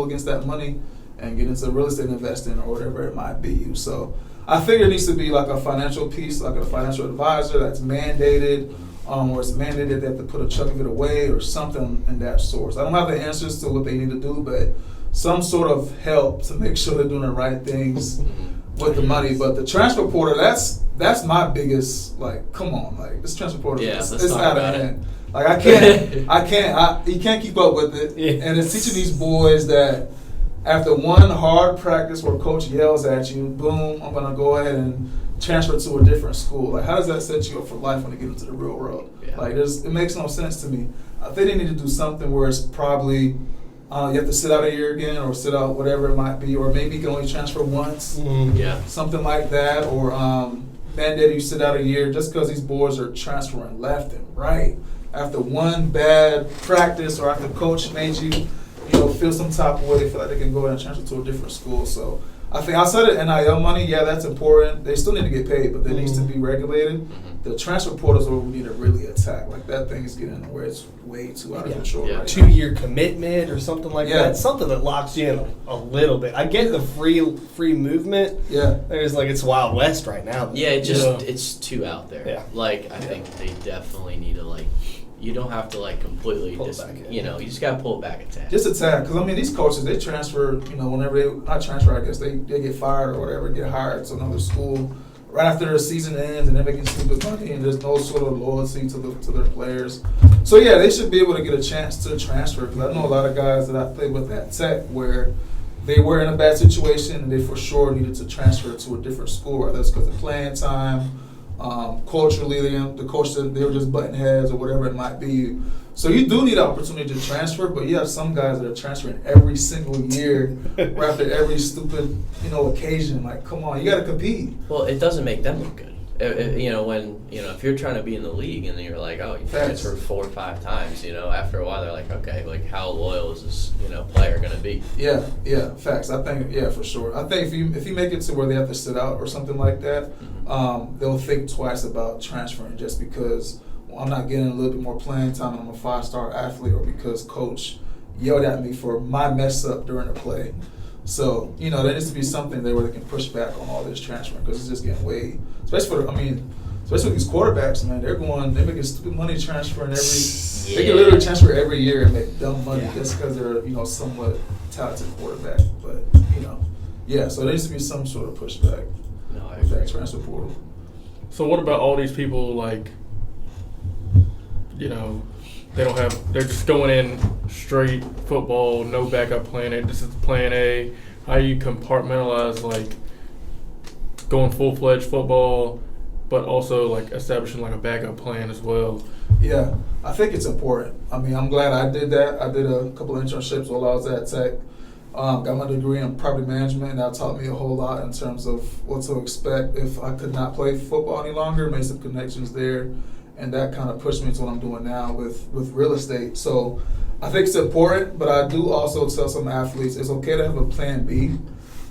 against that money and get into real estate investing or whatever it might be. So I think there needs to be like a financial piece, like a financial advisor that's mandated, or it's mandated they have to put a chunk of it away or something in that source. I don't have the answers to what they need to do, but some sort of help to make sure they're doing the right things with the money. But the transfer portal, that's my biggest, come on, this transfer portal, it's out of hand. You can't keep up with it. Yeah. And it's teaching these boys that after one hard practice where coach yells at you, boom, I'm going to go ahead and transfer to a different school. How does that set you up for life when you get into the real world? Yeah. It makes no sense to me. I think they need to do something where it's probably you have to sit out a year again or sit out whatever it might be, or maybe you can only transfer once. Something like that, or mandate you sit out a year just because these boys are transferring left and right. After one bad practice or after coach made you feel some type of way, they feel like they can go ahead and transfer to a different school. So I think outside of NIL money, yeah, that's important. They still need to get paid, but they needs to be regulated. The transfer portal is what we need to really attack. Like that thing is getting where it's way too out of control. Yeah. Right 2-year commitment or something like that. Something that locks you in a little bit. I get the free movement. Yeah. There's like it's Wild West right now. Yeah, it's too out there. Yeah. Like I think they definitely need to like. You don't have to like completely pull just, it back in. you know, you just got to pull it back a tad. Just a tad, because I mean, these coaches, they transfer, you know, whenever not transfer, I guess, they get fired or whatever, get hired to another school right after their season ends, and they're making stupid money, and there's no sort of loyalty to their players. So yeah, they should be able to get a chance to transfer, because I know a lot of guys that I played with at Tech where they were in a bad situation and they for sure needed to transfer to a different school, whether it's because of playing time. Culturally, the coach they were just butting heads or whatever it might be. So you do need an opportunity to transfer, but you have some guys that are transferring every single year or after every stupid, you know, occasion. Like, come on, you got to compete. Well, it doesn't make them look good. You know, when, you know, if you're trying to be in the league and then you're like, oh, you transferred 4 or 5 times, you know, after a while they're like, okay, like how loyal is this, you know, player going to be? Yeah, facts. I think, yeah, for sure. I think if you make it to where they have to sit out or something like that, they'll think twice about transferring just because I'm not getting a little bit more playing time and I'm a 5-star athlete, or because coach yelled at me for my mess up during the play. So, you know, there needs to be something there where they can push back on all this transferring, because it's just getting way, especially with these quarterbacks, man. They're making stupid money transferring they can literally transfer every year and make dumb money just because they're, you know, somewhat talented quarterback. But, you know, yeah, so there needs to be some sort of pushback with that transfer portal. So what about all these people, like, you know, they're just going in straight football, no backup plan. This is plan A. How you compartmentalize, like, going full-fledged football, but also, like, establishing, like, a backup plan as well? Yeah, I think it's important. I mean, I'm glad I did that. I did a couple of internships while I was at Tech. Got my degree in property management, and that taught me a whole lot in terms of what to expect if I could not play football any longer. Made some connections there, and that kind of pushed me to what I'm doing now with real estate. So I think it's important, but I do also tell some athletes it's okay to have a plan B,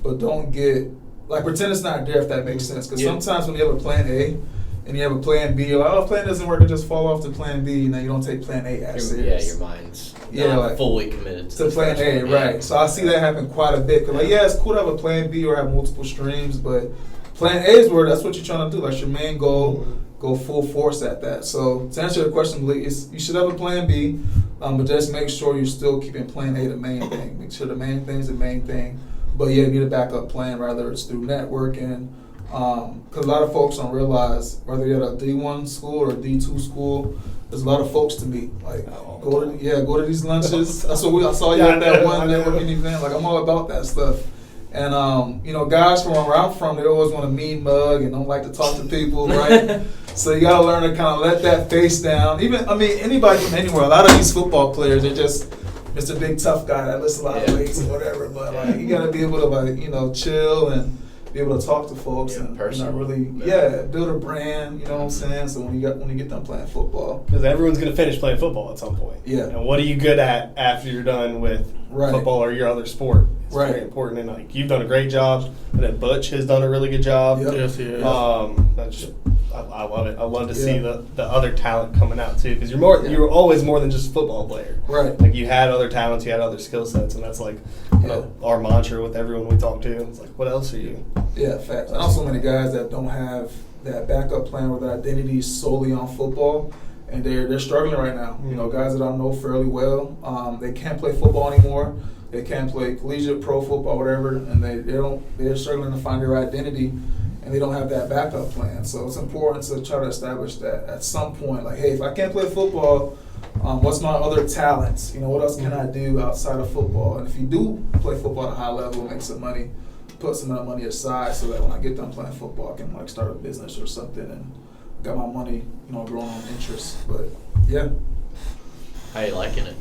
but don't pretend it's not there, if that makes sense. Because sometimes when you have a plan A and you have a plan B, you're like, oh, plan doesn't work, and just fall off to plan B, and then you don't take plan A as serious. Yeah, your mind's not fully committed to plan A, right. So I see that happen quite a bit. Cause it's cool to have a plan B or have multiple streams, but plan A is where that's what you're trying to do. Like your main goal, go full force at that. So to answer your question, Lee, you should have a plan B, but just make sure you're still keeping plan A the main thing. Make sure the main thing is the main thing. But yeah, you need a backup plan, whether it's through networking. Because a lot of folks don't realize, whether you're at a D1 school or a D2 school, there's a lot of folks to meet. Like, go to these lunches. That's what I saw you at that one networking event. Like, I'm all about that stuff. And, you know, guys from where I'm from, they always want to mean mug and don't like to talk to people, right? So you got to learn to kind of let that face down. Anybody from anywhere, a lot of these football players, they're just Mr. Big Tough Guy that lifts a lot of weights or whatever. But, like, you got to be able to, like, you know, chill and be able to talk to folks and not really, build a brand. You know what I'm saying? So when you get done playing football, because everyone's going to finish playing football at some point. Yeah. And what are you good at after you're done with football or your other sport? It's very important. And like you've done a great job, and then Butch has done a really good job. Yep. Yes, he has. I love it. I love to see the other talent coming out too, because you're always more than just a football player. Right. Like you had other talents, you had other skill sets, and that's like our mantra with everyone we talk to. It's like, what else are you? Yeah, facts. I know so many guys that don't have that backup plan where their identity is solely on football, and they're struggling right now. You know, guys that I know fairly well, they can't play football anymore. They can't play collegiate, pro football, whatever, and they're struggling to find their identity, and they don't have that backup plan. So it's important to try to establish that at some point. Like, hey, if I can't play football, what's my other talents? You know, what else can I do outside of football? And if you do play football at a high level, make some money, put some of that money aside so that when I get done playing football, I can like start a business or something and got my money, you know, growing on interest. But yeah. How you liking it?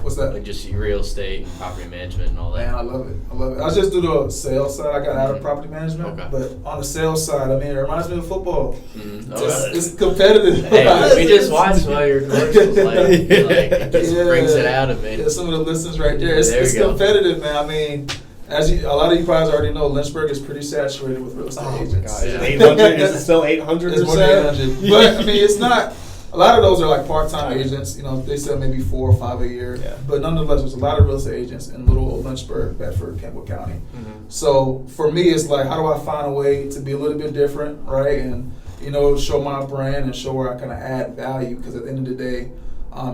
What's that? Like just real estate and property management and all that. Man, I love it. I just do the sales side. I got out of property management, but on the sales side, I mean, it reminds me of football. It's competitive. Hey, we just watched one of your commercials. It just brings it out of me. Yeah, some of the listens right there. It's competitive, man. I mean, a lot of you probably already know, Lynchburg is pretty saturated with real estate agents. God. Is it 800? Is it still 800? It's more than 800. But, I mean, it's not. A lot of those are like part-time agents. You know, they sell maybe 4 or 5 a year. Yeah. But nonetheless, there's a lot of real estate agents in little old Lynchburg, Bedford, Kentwood County. Mm-hmm. So for me, it's like, how do I find a way to be a little bit different, right? And, you know, show my brand and show where I kind of add value. Because at the end of the day,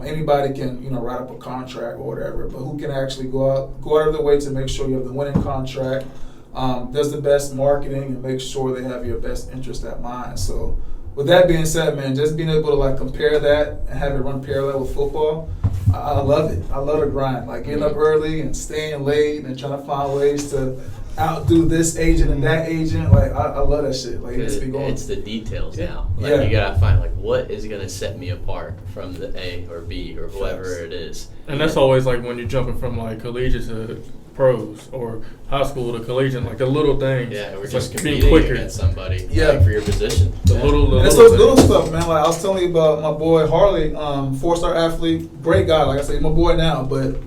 anybody can, you know, write up a contract or whatever. But who can actually go out of their way to make sure you have the winning contract, does the best marketing, and make sure they have your best interest at mind. So with that being said, man, just being able to like compare that and have it run parallel with football, I love it. I love the grind. Like getting up early and staying late and trying to find ways to outdo this agent and that agent. Like I love that shit. Like it's the details now. Like you gotta find like what is gonna set me apart from the A or B or whoever it is. And that's always like when you're jumping from like collegiate to pros or high school to collegiate, like the little things. Yeah, we're just competing against somebody like, for your position. The little it's those little stuff, man. Like I was telling you about my boy Harley, 4-star athlete, great guy. Like I said, he's my boy now, but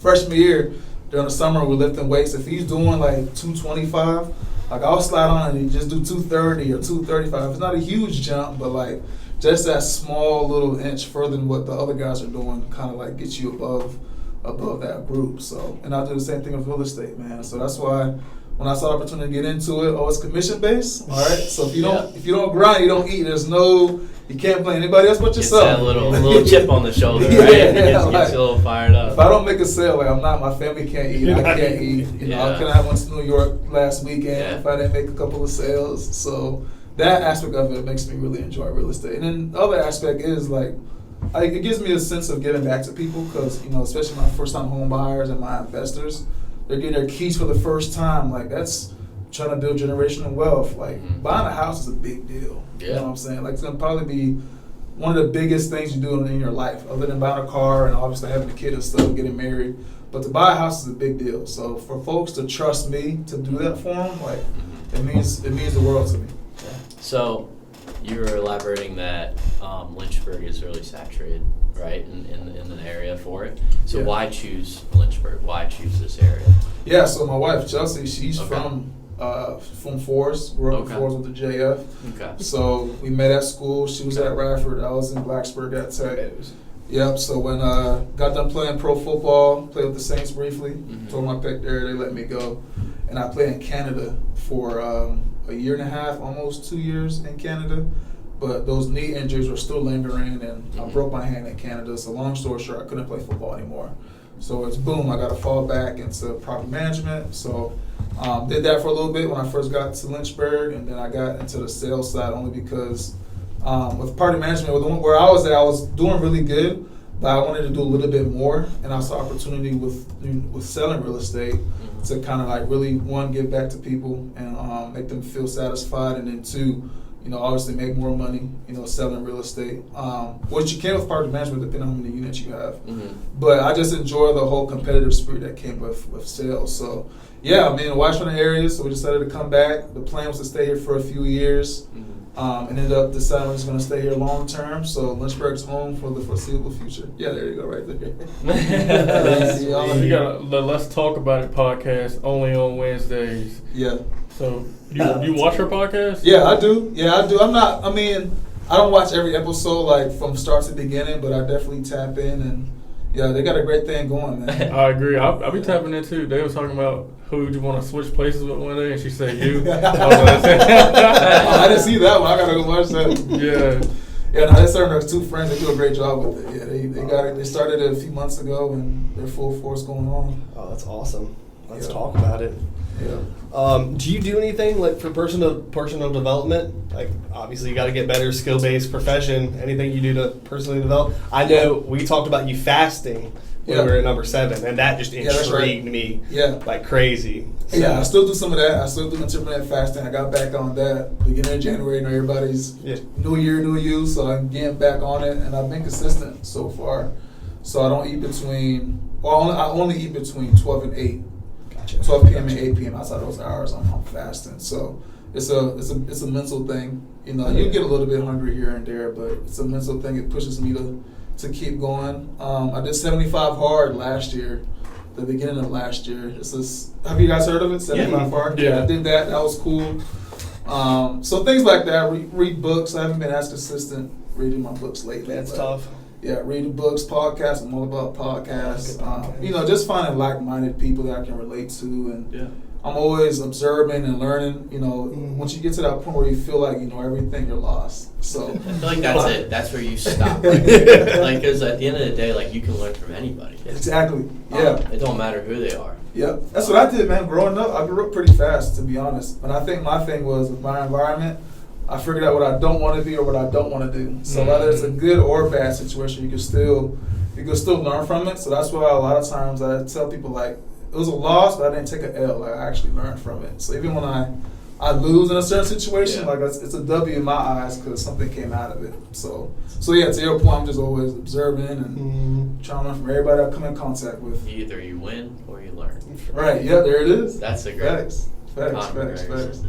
freshman year during the summer we're lifting weights. If he's doing like 225, like I'll slide on and just do 230 or 235. It's not a huge jump, but like just that small little inch further than what the other guys are doing kind of like gets you above that group. So, and I do the same thing with real estate, man. So that's why when I saw the opportunity to get into it, it's commission based. All right. So if you don't grind, you don't eat. You can't blame anybody else but yourself. It's that little chip on the shoulder, right? It gets you a little fired up. If I don't make a sale, like my family can't eat. I can't eat. You know, I went to New York last weekend if I didn't make a couple of sales. So that aspect of it makes me really enjoy real estate. And then the other aspect is like, it gives me a sense of giving back to people because, you know, especially my first-time home buyers and my investors, they're getting their keys for the first time. Like, that's trying to build generational wealth. Like, buying a house is a big deal. Yeah. You know what I'm saying? Like, it's going to probably be one of the biggest things you do in your life, other than buying a car and obviously having a kid and stuff, getting married. But to buy a house is a big deal. So for folks to trust me to do that for them, like, it means the world to me. Yeah. So you were elaborating that Lynchburg is really saturated, right, in the area for it. So why choose Lynchburg? Why choose this area? Yeah, so my wife, Chelsea, she's from Forest, grew up in Forest with the JF. Okay. So we met at school. She was at Radford. I was in Blacksburg at Tech. Yep, so when got done playing pro football, played with the Saints briefly, told my pick there, they let me go. And I played in Canada for a year and a half, almost 2 years in Canada. But those knee injuries were still lingering, and I broke my hand in Canada. So long story short, I couldn't play football anymore. So it's boom, I got to fall back into property management. So did that for a little bit when I first got to Lynchburg, and then I got into the sales side only because with property management, where I was at, I was doing really good, but I wanted to do a little bit more, and I saw opportunity with selling real estate to kind of like really, one, give back to people and make them feel satisfied, and then two, you know, obviously make more money, you know, selling real estate. Which you can with property management depending on how many units you have. But I just enjoy the whole competitive spirit that came with sales. So, yeah, I mean, wife's from the area, so we decided to come back. The plan was to stay here for a few years. Ended up deciding we're just going to stay here long term. So Lynchburg's home for the foreseeable future. Yeah, there you go, right there. You got the Let's Talk About It podcast only on Wednesdays. Yeah. So you watch her podcast? Yeah, I do. I don't watch every episode like from start to beginning, but I definitely tap in, and yeah, they got a great thing going, man. I agree. I'll be tapping in too. They was talking about who would you want to switch places with one day, and she said you. I didn't see that one. I gotta go watch that. Yeah. Yeah, no, they're starting. There's two friends. They do a great job with it. Yeah, they got it. They started it a few months ago, and they're full force going on. Oh, that's awesome. Let's talk about it. Yeah. Do you do anything like for personal development? Like obviously you got to get better, skill-based profession. Anything you do to personally develop? I know we talked about you fasting when we were at number 7, and that just intrigued me like crazy. So. Yeah, I still do some of that. I still do intermittent fasting. I got back on that beginning of January. You know, everybody's new year, new you, so I'm getting back on it, and I've been consistent so far. So I don't eat I only eat between 12 and 8. 12 p.m. and 8 p.m. outside those hours, I'm fasting. So it's a mental thing. You know, you get a little bit hungry here and there, but it's a mental thing. It pushes me to keep going. I did 75 hard last year. the beginning of last year. Have you guys heard of it? 75 Park? Yeah, I did that. That was cool. So things like that. Read books. I haven't been as consistent reading my books lately. That's tough. Yeah, reading books, podcasts. I'm all about podcasts. Just finding like-minded people that I can relate to, and I'm always observing and learning. Once you get to that point where you feel like you know everything, you're lost. So I feel like that's it. That's where you stop. Because at the end of the day, like you can learn from anybody. Exactly. Yeah. It don't matter who they are. Yeah, that's what I did, man. Growing up, I grew up pretty fast, to be honest. But I think my thing was with my environment, I figured out what I don't want to be or what I don't want to do. So whether it's a good or bad situation, you can still learn from it. So that's why a lot of times I tell people like it was a loss, but I didn't take an L. Like I actually learned from it. So even when I lose in a certain situation, like it's a W in my eyes because something came out of it. So yeah, to your point, I'm just always observing and trying to learn from everybody I come in contact with. Either you win or you learn. Right. Yeah. There it is. That's a great Facts.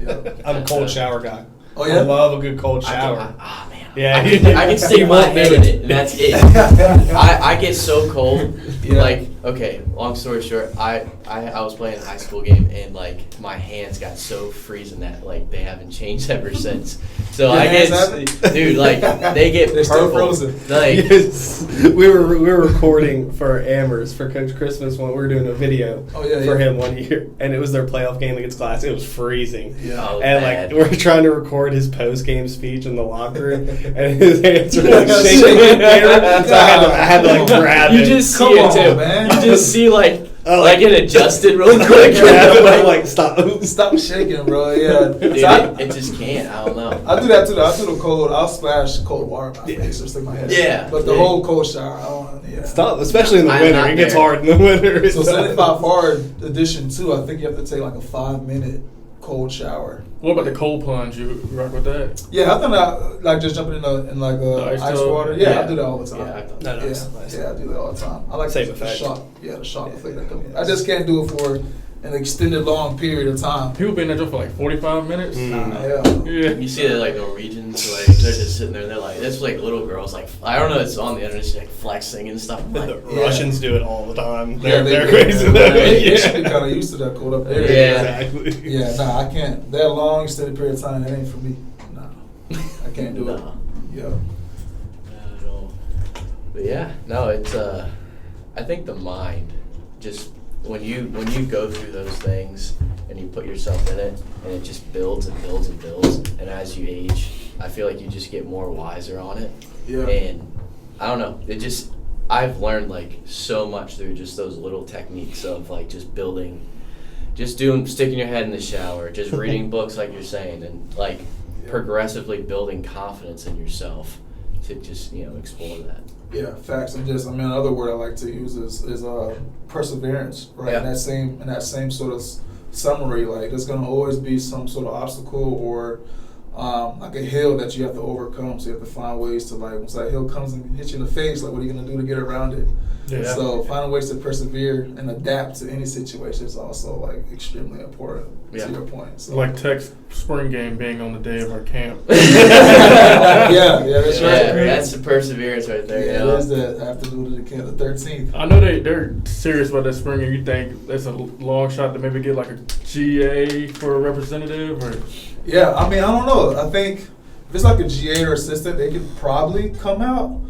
Yeah. I'm a cold shower guy. Oh yeah. I love a good cold shower. Man. Yeah. I can stick my head in it, and that's it. I get so cold. Yeah. Like, okay, long story short, I was playing a high school game, and like my hands got so freezing that like they haven't changed ever since. So I get, dude, like they get They're still purple. frozen. Like we were recording for Amherst for Coach Christmas when we were doing a video for him one year, and it was their playoff game against Class. It was freezing, and like we're trying to record his post game speech in the locker room, and his hands were like shaking in the air. So I had to like grab it. You just see it too, man. You just see like it adjusted real quick. Like stop shaking, bro. Yeah, dude, it just can't. I don't know. I do that too. I do the cold. I'll splash cold water in my face or stick my head. Yeah, but the whole cold shower, I don't. Yeah. Stop, especially in the winter. It gets hard in the winter. So 75 hard edition too. I think you have to take like a 5-minute cold shower. What about the cold plunge? You rock with that? Yeah, I thought that like just jumping in ice water. Yeah, I do that all the time. Yeah, I've done that. Yeah, I do that all the time. I like the shock. Yeah, the shock effect that comes. I just can't do it for an extended long period of time. People been in there for like 45 minutes. Yeah. You see that like Norwegians, like they're just sitting there. And they're like, that's like little girls, like I don't know. It's on the internet, just like flexing and stuff. Like, the Russians do it all the time. They're crazy. They should be kind of used to that cold up there. Yeah, exactly. Yeah, I can't. That long extended period of time, that ain't for me. I can't do it. Yeah. Not at all. But yeah, no, it's I think the mind just. When you go through those things and you put yourself in it and it just builds and builds and builds, and as you age, I feel like you just get more wiser on it. Yeah. And I don't know, I've learned like so much through just those little techniques of like just building, sticking your head in the shower, just reading books like you're saying, and like progressively building confidence in yourself to just explore that. Yeah, facts. And another word I like to use is perseverance, right? Yeah. In that same sort of summary, like there's gonna always be some sort of obstacle or like a hill that you have to overcome. So you have to find ways to once that hill comes and hits you in the face, like what are you gonna do to get around it? Yeah. So finding ways to persevere and adapt to any situation is also like extremely important to your point. So. Like Tech's spring game being on the day of our camp. yeah, that's right. That's the perseverance right there. Yeah, it is that afternoon of the camp, the 13th. I know they're serious about that spring game. You think that's a long shot to maybe get like a GA for a representative or? Yeah, I don't know. I think if it's like a GA or assistant, they could probably come out.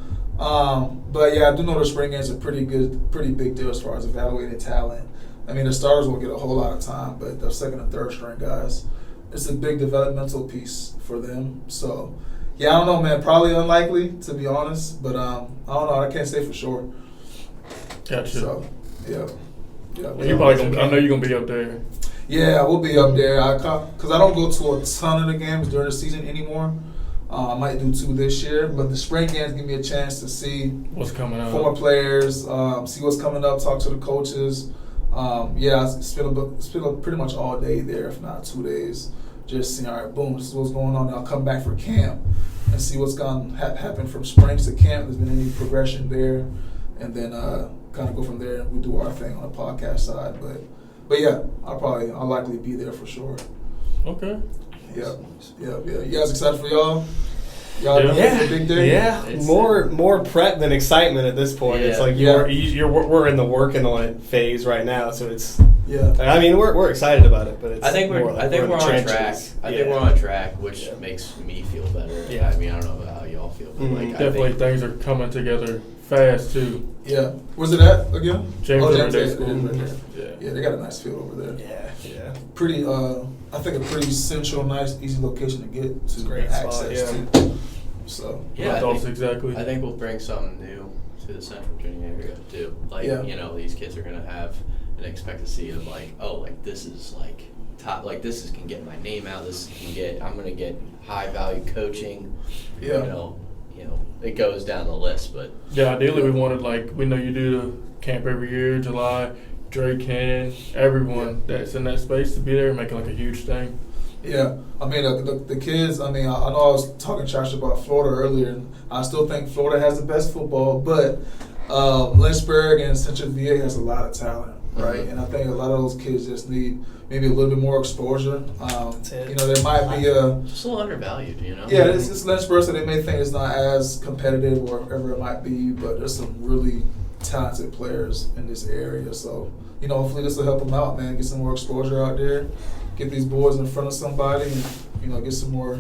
But yeah, I do know the spring games are pretty big deal as far as evaluating talent. The starters will get a whole lot of time, but the second and third string guys, it's a big developmental piece for them. So yeah, I don't know, man. Probably unlikely, to be honest. But I don't know. I can't say for sure. Gotcha. So yeah. You probably I know you're gonna be up there. Yeah, I will be up there. Because I don't go to a ton of the games during the season anymore. I might do 2 this year, but the spring games give me a chance to see what's coming up, former players, see what's coming up, talk to the coaches. I spend pretty much all day there, if not 2 days, just seeing, all right, boom, this is what's going on. I'll come back for camp and see what's going to happen from spring to camp. There's been any progression there, and then kind of go from there and we do our thing on the podcast side. But yeah, I'll likely be there for sure. Okay. Yeah. You guys excited for y'all? Y'all doing a big day? Yeah, more prep than excitement at this point. Yeah. It's like we're in the working on it phase right now, so it's I mean we're excited about it, but it's I think we're on track. I think we're on track, which makes me feel better. Yeah. I mean, I don't know how y'all feel, but like definitely things are coming together fast too. Yeah. Where's it at again? James Day School. Yeah, they got a nice field over there. Yeah. Pretty, I think a pretty central, nice, easy location to get to Great access spot, to. So My thoughts exactly. I think we'll bring something new to the Central Virginia area too. Like these kids are gonna have an expectancy of like, oh, like this is like top, like this is can get my name out. I'm gonna get high value coaching. Yeah. You know, it goes down the list, but ideally we wanted, like, we know you do the camp every year, July. Drake can, everyone that's in that space to be there making like a huge thing. Yeah, I mean the kids. I mean, I know I was talking trash about Florida earlier, and I still think Florida has the best football, but Lynchburg and Central VA has a lot of talent, right? And I think a lot of those kids just need maybe a little bit more exposure. There might be just a little undervalued, Yeah, it's Lynchburg, so they may think it's not as competitive or whatever it might be, but there's some really talented players in this area. So, hopefully this will help them out, man. Get some more exposure out there, get these boys in front of somebody, and get some more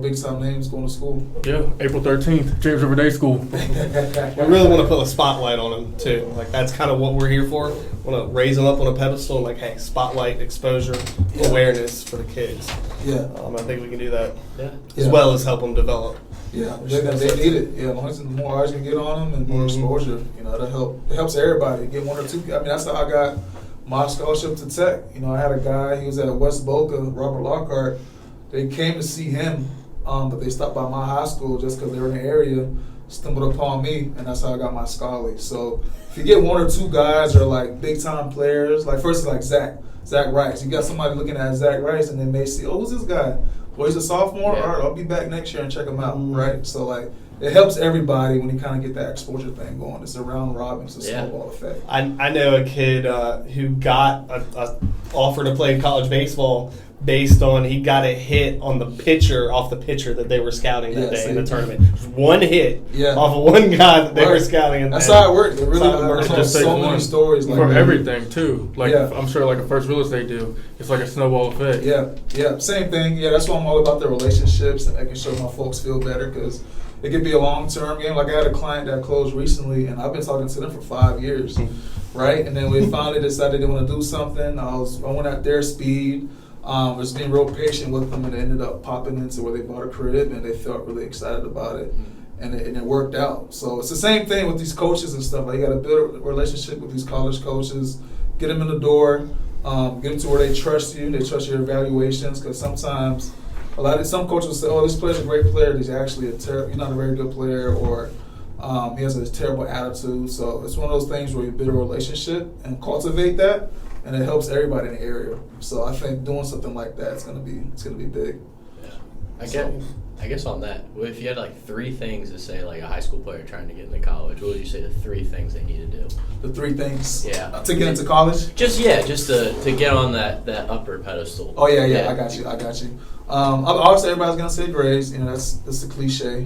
big time names going to school. Yeah, April 13th, James River Day School. We really want to put a spotlight on them too. Like that's kind of what we're here for. Want to raise them up on a pedestal and like, hey, spotlight, exposure, awareness for the kids. Yeah, I think we can do that. Yeah, as well as help them develop. Yeah, they need it. Yeah, as long as the more eyes you can get on them and more exposure, that'll help. It helps everybody get one or two. I mean, that's how I got my scholarship to Tech. I had a guy. He was at West Boca, Robert Lockhart. They came to see him, but they stopped by my high school just because they were in the area. Stumbled upon me, and that's how I got my scholarship. So if you get one or two guys or like big time players, like first is like Zach Rice. You got somebody looking at Zach Rice, and they may see, oh, who's this guy? Well, he's a sophomore. All right, I'll be back next year and check him out. Right? So like it helps everybody when you kind of get that exposure thing going. It's a round robin, it's a snowball effect. I know a kid who got a offer to play college baseball based on he got a hit on the pitcher off the pitcher that they were scouting that day in the tournament. Just one hit off of one guy that they were scouting. That's how it worked. It really works. Just so many stories like for that. everything too. Like I'm sure like a first real estate deal, it's like a snowball effect. Yeah, same thing. Yeah, that's why I'm all about the relationships and making sure my folks feel better because it could be a long-term game. Like I had a client that closed recently, and I've been talking to them for 5 years, right? And then we finally decided they want to do something. I went at their speed. Was being real patient with them, and it ended up popping into where they bought a crib, and they felt really excited about it, and it worked out. So it's the same thing with these coaches and stuff. Like you got to build a relationship with these college coaches, get them in the door, get them to where they trust you, they trust your evaluations, because sometimes some coaches will say, "Oh, this player's a great player. He's actually he's not a very good player," or he has a terrible attitude. So it's one of those things where you build a relationship and cultivate that. And it helps everybody in the area. So I think doing something like that is gonna be big. Yeah. I guess on that, if you had like 3 things to say like a high school player trying to get into college, what would you say the 3 things they need to do? The 3 things. Yeah. To get into college. Just to get on that upper pedestal. Oh yeah. I got you. Obviously everybody's gonna say grades. That's a cliche.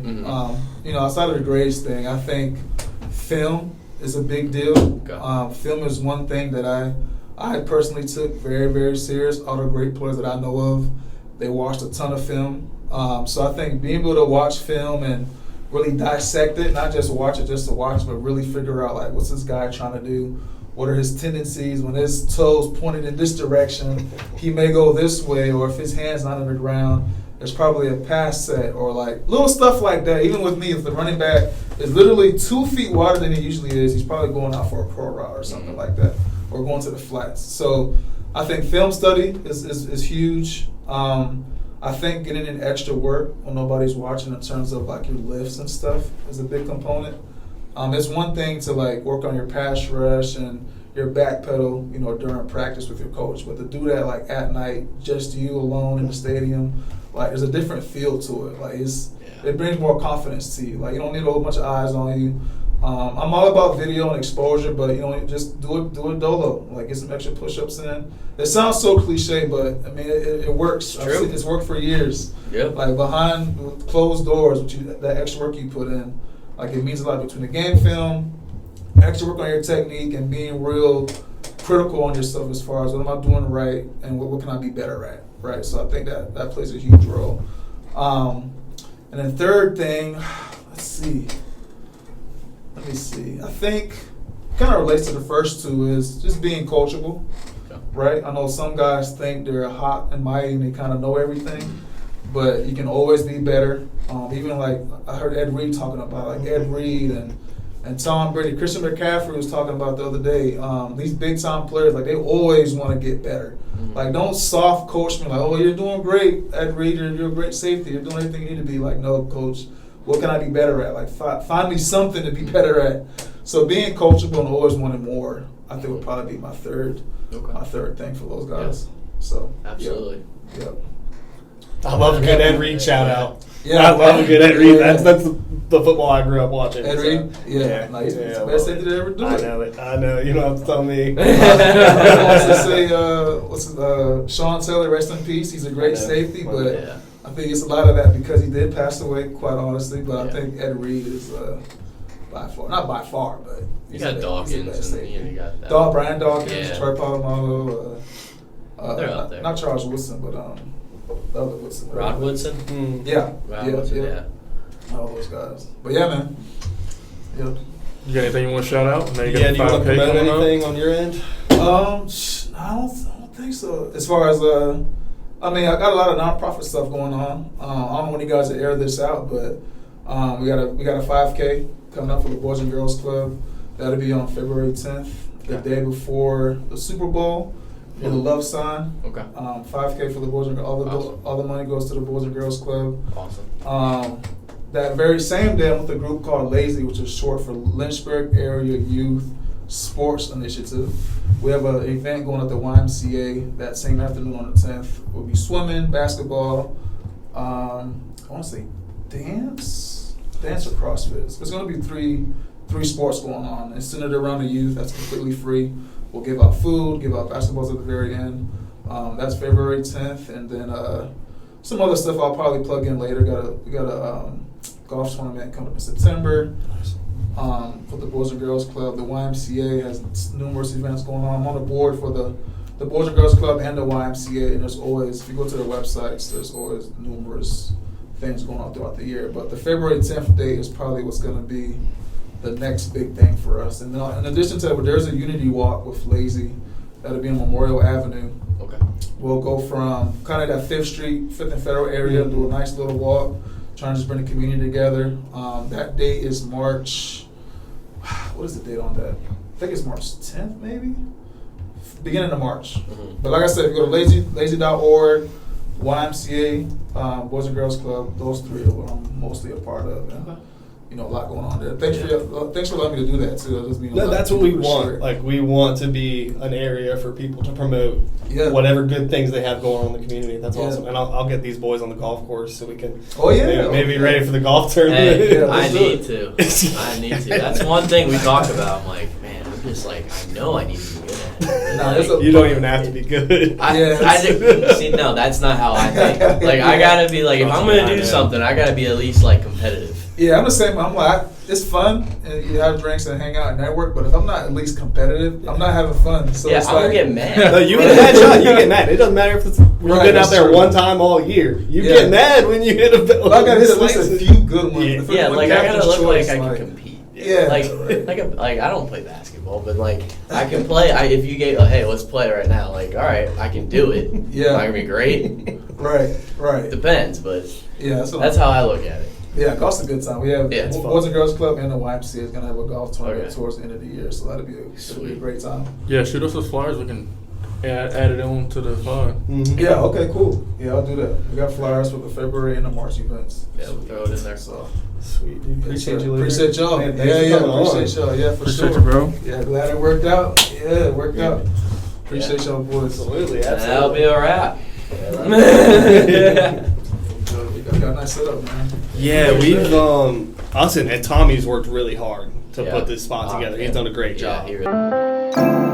Outside of the grades thing, I think film is a big deal. Okay. Film is one thing that I personally took very, very serious. All the great players that I know of, they watched a ton of film. So I think being able to watch film and really dissect it, not just watch it just to watch, but really figure out like what's this guy trying to do, what are his tendencies, when his toes pointed in this direction, he may go this way, or if his hand's not on the ground, there's probably a pass set, or like little stuff like that. Even with me, if the running back is literally 2 feet wider than he usually is, he's probably going out for a pro route or something like that, or going to the flats. So I think film study is huge. I think getting in extra work when nobody's watching in terms of like your lifts and stuff is a big component. It's one thing to like work on your pass rush and your back pedal, during practice with your coach, but to do that like at night, just you alone in the stadium, like there's a different feel to it. Like it brings more confidence to you. Like you don't need a whole bunch of eyes on you. I'm all about video and exposure, but just do it dolo. Like get some extra push-ups in. It sounds so cliche, but I mean it works. It's true. It's worked for years. Yep. Like behind closed doors, that extra work you put in, like it means a lot between the game film, extra work on your technique, and being real critical on yourself as far as what am I doing right and what can I be better at, right? So I think that plays a huge role. And then third thing, let me see. I think kind of relates to the first two is just being coachable, right? I know some guys think they're hot and mighty and they kind of know everything, but you can always be better. Even like I heard Ed Reed talking about, like Ed Reed and Tom Brady. Christian McCaffrey was talking about the other day. These big time players, like they always want to get better. Like don't soft coach me like, oh, you're doing great, Ed Reed, you're a great safety, you're doing everything you need to be. Like, no, coach, what can I be better at? Like find me something to be better at. So being coachable and always wanting more, I think would probably be my third thing for those guys. Yep. So absolutely. Yep. I love a good Ed Reed shout out. Yeah, I love a good Ed Reed. That's the football I grew up watching. Ed Reed? So. Yeah. He's the best safety to ever do it. I know it. I know. You don't have to tell me. I want to say, Sean Taylor, rest in peace. He's a great safety, but I think it's a lot of that because he did pass away, quite honestly. But I think Ed Reed is by far, not by far, but you got Dawkins and you got that. Brian Dawkins, Troy Polamalu, they're out there. Not Charles Woodson, but the other Woodson. Rod Woodson? Yeah. Rod Woodson, yeah. All those guys. But yeah, man. Yep. You got anything you want to shout out? Do you want to promote anything on your end? I don't think so. As far as I mean, I got a lot of nonprofit stuff going on. I don't know when you guys will air this out, but we got a 5K coming up for the Boys and Girls Club. That'll be on February 10th, the day before the Super Bowl. For the love sign. Okay. 5K for the Boys and Girls. All the money goes to the Boys and Girls Club. Awesome. That very same day, I'm with a group called LAZY, which is short for Lynchburg Area Youth Sports Initiative. We have an event going at the YMCA that same afternoon on the 10th. We'll be swimming, basketball, I want to say dance or CrossFit. There's going to be three sports going on. It's centered around the youth. That's completely free. We'll give out food, give out basketballs at the very end. That's February 10th, and then some other stuff I'll probably plug in later. We got a golf tournament coming up in September for the Boys and Girls Club. The YMCA has numerous events going on. I'm on the board for the Boys and Girls Club and the YMCA, and there's always, if you go to their websites, there's always numerous things going on throughout the year. But the February 10th date is probably what's going to be the next big thing for us. And in addition to that, there's a unity walk with LAZY that'll be on Memorial Avenue. Okay. We'll go from kind of that 5th Street, 5th and Federal area, do a nice little walk, trying to just bring the community together. That date is March, what is the date on that? I think it's March 10th, maybe? Beginning of March. Mm-hmm. But like I said, if you go to lazy.org, YMCA, Boys and Girls Club, those three are what I'm mostly a part of. Okay. A lot going on there. Thanks for letting me to do that too. That's what we want. Sure. Like we want to be an area for people to promote whatever good things they have going on in the community. That's awesome. And I'll get these boys on the golf course so we can. Maybe be ready for the golf tournament. Hey, I need to. That's one thing we talk about. I'm like, man, I'm just like, I know I need to be good at it. You don't even have to be good. No, that's not how I think. Like I gotta be like, if I'm gonna do something, I gotta be at least like competitive. Yeah, I'm the same. I'm like, it's fun, and you have drinks and hang out and network. But if I'm not at least competitive, I'm not having fun. So I'm gonna get mad. No, you get mad, John. You get mad. It doesn't matter if you've been out there one time all year. You get mad when you hit a. Well, I gotta hit at least a few good ones. Yeah, like I gotta look like I can compete. Yeah, like I don't play basketball, but like I can play. If you gave, hey, let's play right now. Like, all right, I can do it. Yeah, am I gonna be great? Right. Depends, but that's how I look at it. Yeah, golf's a good time. We have Boys and Girls Club and the YMCA is gonna have a golf tournament towards the end of the year, so that'll be a great time. Yeah, shoot us those flyers. We can add it on to the fund. Mm-hmm. Yeah. Okay. Cool. Yeah, I'll do that. We got flyers for the February and the March events. Yeah, we'll throw it in there. So sweet, dude. Appreciate you. Appreciate y'all. Man, appreciate y'all. Yeah, for appreciate sure. You, bro. Yeah, glad it worked out. Yeah, it worked out. Appreciate y'all, boys. Absolutely. That'll be a wrap. We got a nice setup, man. Yeah, we've us and Tommy's worked really hard to put this spot together. He's done a great job. He really